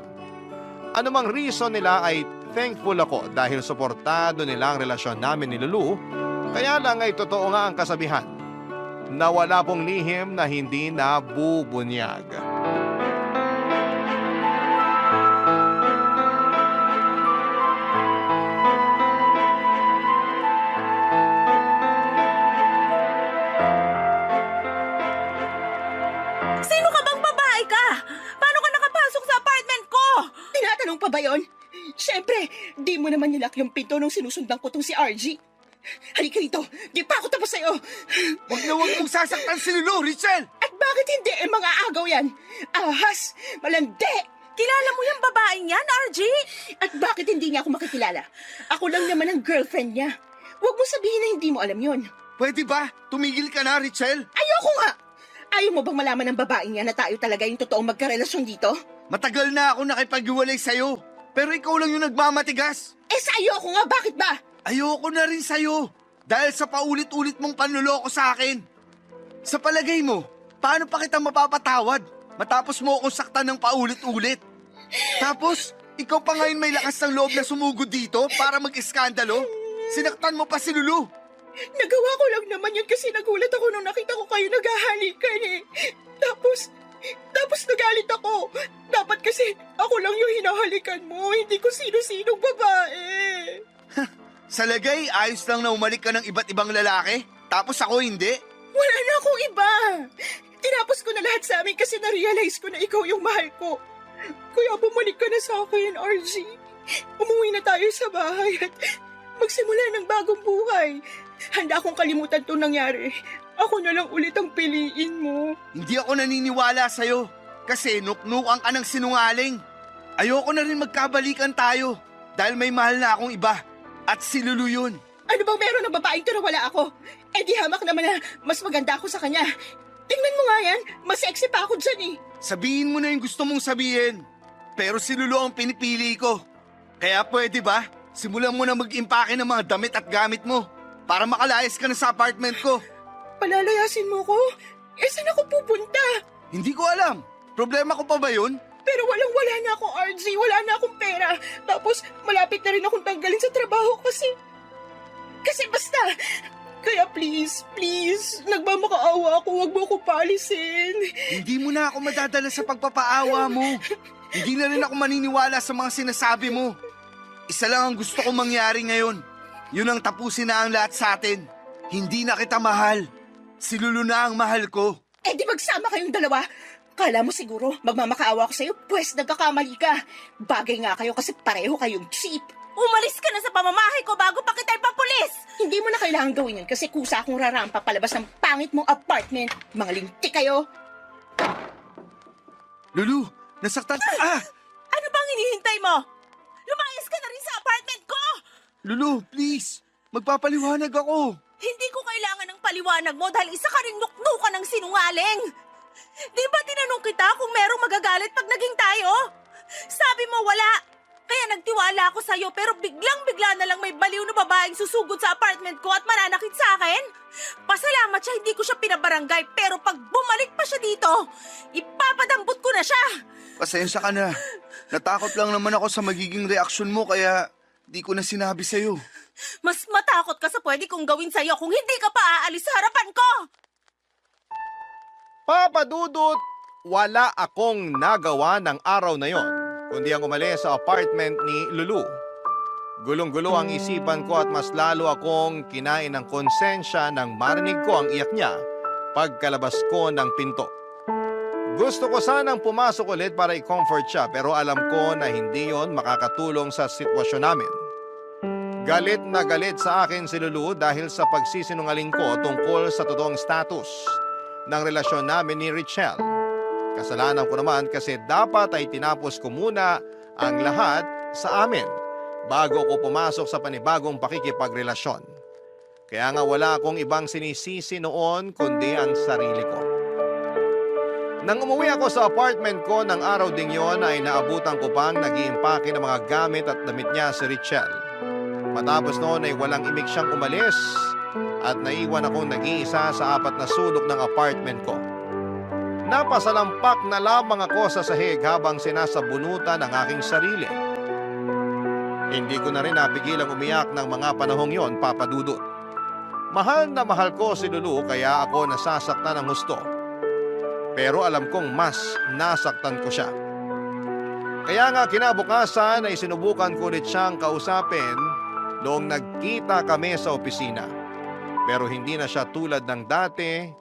Anumang reason nila ay thankful ako dahil suportado nila ang relasyon namin ni Lulu, kaya lang ay totoo nga ang kasabihan na wala pong lihim na hindi nabubunyag. Sino ka bang babae ka? Paano ka nakapasok sa apartment ko? Tinatanong pa ba yun? Siyempre, di mo naman nilak yung pinto nung sinusundan ko tong si RG. Halika rito, di pa ako tapos sa'yo. Huwag mong sasaktan si Lulu, Richelle! At bakit hindi mga agaw yan? Ahas, malandi. Kilala mo yung babaeng yan, RG? At bakit hindi niya ako makikilala? Ako lang naman ang girlfriend niya. Huwag mo sabihin na hindi mo alam yon. Pwede ba? Tumigil ka na, Richelle? Ayoko nga! Ayaw mo bang malaman ng babaeng yan na tayo talaga yung totoong magkarelasyon dito? Matagal na ako nakipaghiwalay sa'yo. Pero ikaw lang yung nagmamatigas. Sa'yo ako nga, bakit ba? Ayoko na rin sa'yo. Dahil sa paulit-ulit mong panluloko sa akin. Sa palagay mo, paano pa kita mapapatawad? Matapos mo akong saktan ng paulit-ulit. Tapos, ikaw pa ngayon may lakas ng loob na sumugod dito para mag-iskandalo? Sinaktan mo pa si Lulu. Nagawa ko lang naman yun kasi nagulat ako nung nakita ko kayo naghahalikan eh. Tapos nagalit ako. Dapat kasi ako lang yung hinahalikan mo, hindi ko sino-sinong babae. Sa lagay, ayos lang na umalik ka ng iba't ibang lalaki. Tapos ako hindi. Wala na akong iba. Tinapos ko na lahat sa amin kasi na-realize ko na ikaw yung mahal ko. Kaya bumalik ka na sa akin, RG. Umuwi na tayo sa bahay at magsimula ng bagong buhay. Handa akong kalimutan itong nangyari. Ako na lang ulit ang piliin mo. Hindi ako naniniwala sa'yo. Kasi nuknukan ka ng sinungaling. Ayoko na rin magkabalikan tayo. Dahil may mahal na akong iba. At si Lulu yun. Ano bang meron ng babaeng to na wala ako? Di hamak naman na mas maganda ako sa kanya. Tingnan mo nga yan, mas sexy pa ako dyan eh. Sabihin mo na yung gusto mong sabihin. Pero si Lulu ang pinipili ko. Kaya pwede ba? Simulan mo na mag-impake ng mga damit at gamit mo. Para makalayas ka na sa apartment ko. Palalayasin mo ko? Saan ako pupunta? Hindi ko alam. Problema ko pa ba yun? Pero walang-wala na akong RG, wala na akong pera. Tapos malapit na rin akong tanggalin sa trabaho kasi basta. Kaya please, nagmamakaawa ako, wag mo ako paalisin. Hindi mo na ako madadala sa pagpapaawa mo. Hindi na rin ako maniniwala sa mga sinasabi mo. Isa lang ang gusto kong mangyari ngayon. Yun ang tapusin na ang lahat sa atin. Hindi na kita mahal. Si Lulu na ang mahal ko. Di magsama kayong dalawa. Kala mo siguro magmamakaawa ako sa'yo, pues nagkakamali ka. Bagay nga kayo kasi pareho kayong cheap. Umalis ka na sa pamamahay ko bago pa kita ipapulis! Hindi mo na kailangan gawin yun kasi kusa akong rarampa palabas ng pangit mong apartment. Mga linti kayo. Lulu, nasaktan... Ano bang hinihintay mo? Lumayas ka na rin sa apartment ko! Lulu, please. Magpapaliwanag ako. Hindi ko kailangan ng paliwanag mo dahil isa ka ring nuknukan ng sinungaling. Di ba tinanong kita kung merong magagalit pag naging tayo? Sabi mo wala. Kaya nagtiwala ako sa'yo pero biglang-bigla na lang may baliw na babaeng susugod sa apartment ko at mananakit sa akin. Pasalamat siya hindi ko siya pinabarangay pero pag bumalik pa siya dito, ipapadambot ko na siya. Pasensya ka na. Natakot lang naman ako sa magiging reaksyon mo kaya di ko na sinabi sa'yo. Mas matakot ka sa pwede kong gawin sa'yo kung hindi ka pa aalis sa harapan ko. Papa Dudut, wala akong nagawa ng araw na yon, kundi ang umalis sa apartment ni Lulu. Gulong-gulo ang isipan ko at mas lalo akong kinain ng konsensya nang marinig ko ang iyak niya pagkalabas ko ng pinto. Gusto ko sanang pumasok ulit para i-comfort siya pero alam ko na hindi yon makakatulong sa sitwasyon namin. Galit na galit sa akin si Lulu dahil sa pagsisinungaling ko tungkol sa totoong status ng relasyon namin ni Richelle. Kasalanan ko naman kasi dapat ay tinapos ko muna ang lahat sa amin bago ko pumasok sa panibagong pakikipagrelasyon. Kaya nga wala akong ibang sinisisi noon kundi ang sarili ko. Nang umuwi ako sa apartment ko ng araw ding yon ay naabutan ko pang nag-iimpake ng mga gamit at damit niya si Richelle. Matapos noon ay walang imik siyang umalis at naiwan akong nag-iisa sa 4 na sulok ng apartment ko. Napasalampak na lamang ako sa sahig habang sinasabunutan ang aking sarili. Hindi ko na rin napigilang umiyak ng mga panahong yon, Papa Dudut. Mahal na mahal ko si Lulu kaya ako nasasaktan ng husto. Pero alam kong mas nasaktan ko siya. Kaya nga kinabukasan ay sinubukan ko ulit siyang kausapin noong nagkita kami sa opisina. Pero hindi na siya tulad ng dati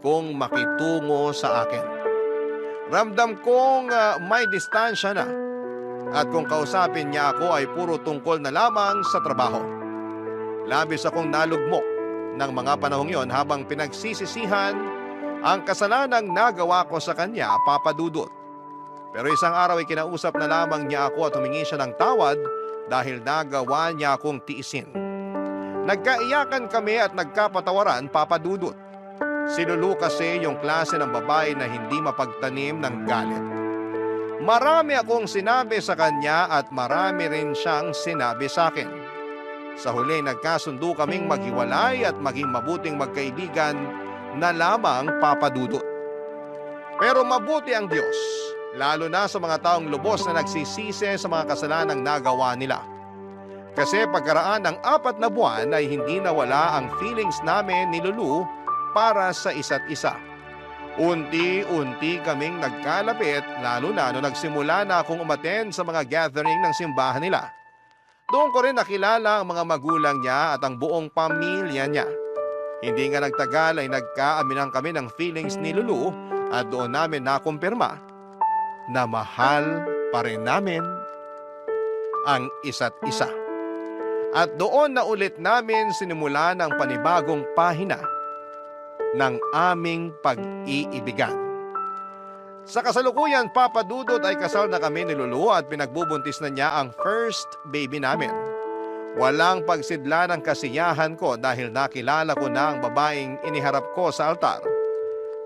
kung makitungo sa akin. Ramdam kong may distansya na at kung kausapin niya ako ay puro tungkol na lamang sa trabaho. Labis akong nalugmok ng mga panahong yon habang pinagsisisihan ang kasalanang nagawa ko sa kanya, Papa Dudut. Pero isang araw ay kinausap na lamang niya ako at humingi siya ng tawad dahil nagawa niya akong tiisin. Nagkaiyakan kami at nagkapatawaran, Papa Dudut. Si Lulu kasi yung klase ng babae na hindi mapagtanim ng galit. Marami akong sinabi sa kanya at marami rin siyang sinabi sa akin. Sa huli nagkasundo kaming maghiwalay at maging mabuting magkaibigan na lamang, Papa Dudut. Pero mabuti ang Diyos, lalo na sa mga taong lubos na nagsisisi sa mga kasalanang nagawa nila. Kasi pagkaraan ng 4 na buwan ay hindi nawala ang feelings namin ni Lulu para sa isa't isa. Unti-unti kaming nagkalapit lalo na nung nagsimula na akong umattend sa mga gathering ng simbahan nila. Doon ko rin nakilala ang mga magulang niya at ang buong pamilya niya. Hindi nga nagtagal ay nagkaaminan kami ng feelings ni Lulu at doon namin nakumpirma na mahal pa rin namin ang isa't isa. At doon na ulit namin sinimulan ang panibagong pahina ng aming pag-iibigan. Sa kasalukuyan, Papa Dudut, ay kasal na kami ni Lulu at pinagbubuntis na niya ang first baby namin. Walang pagsidla ng kasiyahan ko dahil nakilala ko na ang babaeng iniharap ko sa altar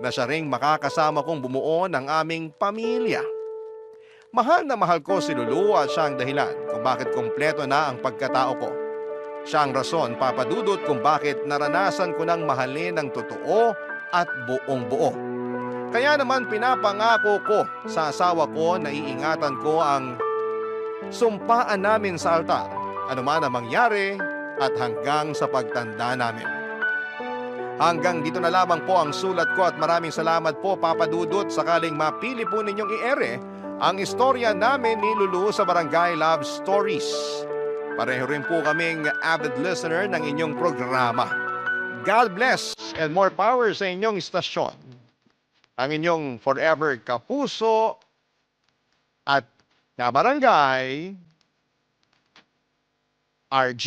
na siya ring makakasama kong bumuo ng aming pamilya. Mahal na mahal ko si Lulu at siya ang dahilan kung bakit kumpleto na ang pagkatao ko. Siya ang rason, Papa Dudut, kung bakit naranasan ko ng mahalin ng totoo at buong buo. Kaya naman pinapangako ko sa asawa ko na iingatan ko ang sumpaan namin sa altar, anuman ang mangyari at hanggang sa pagtanda namin. Hanggang dito na lamang po ang sulat ko at maraming salamat po, Papa Dudut, sakaling mapili po ninyong i-ere ang istorya namin ni Lulu sa Barangay Love Stories. Pareho rin po kaming avid listener ng inyong programa. God bless and more power sa inyong istasyon. Ang inyong forever kapuso at kabarangay, RG.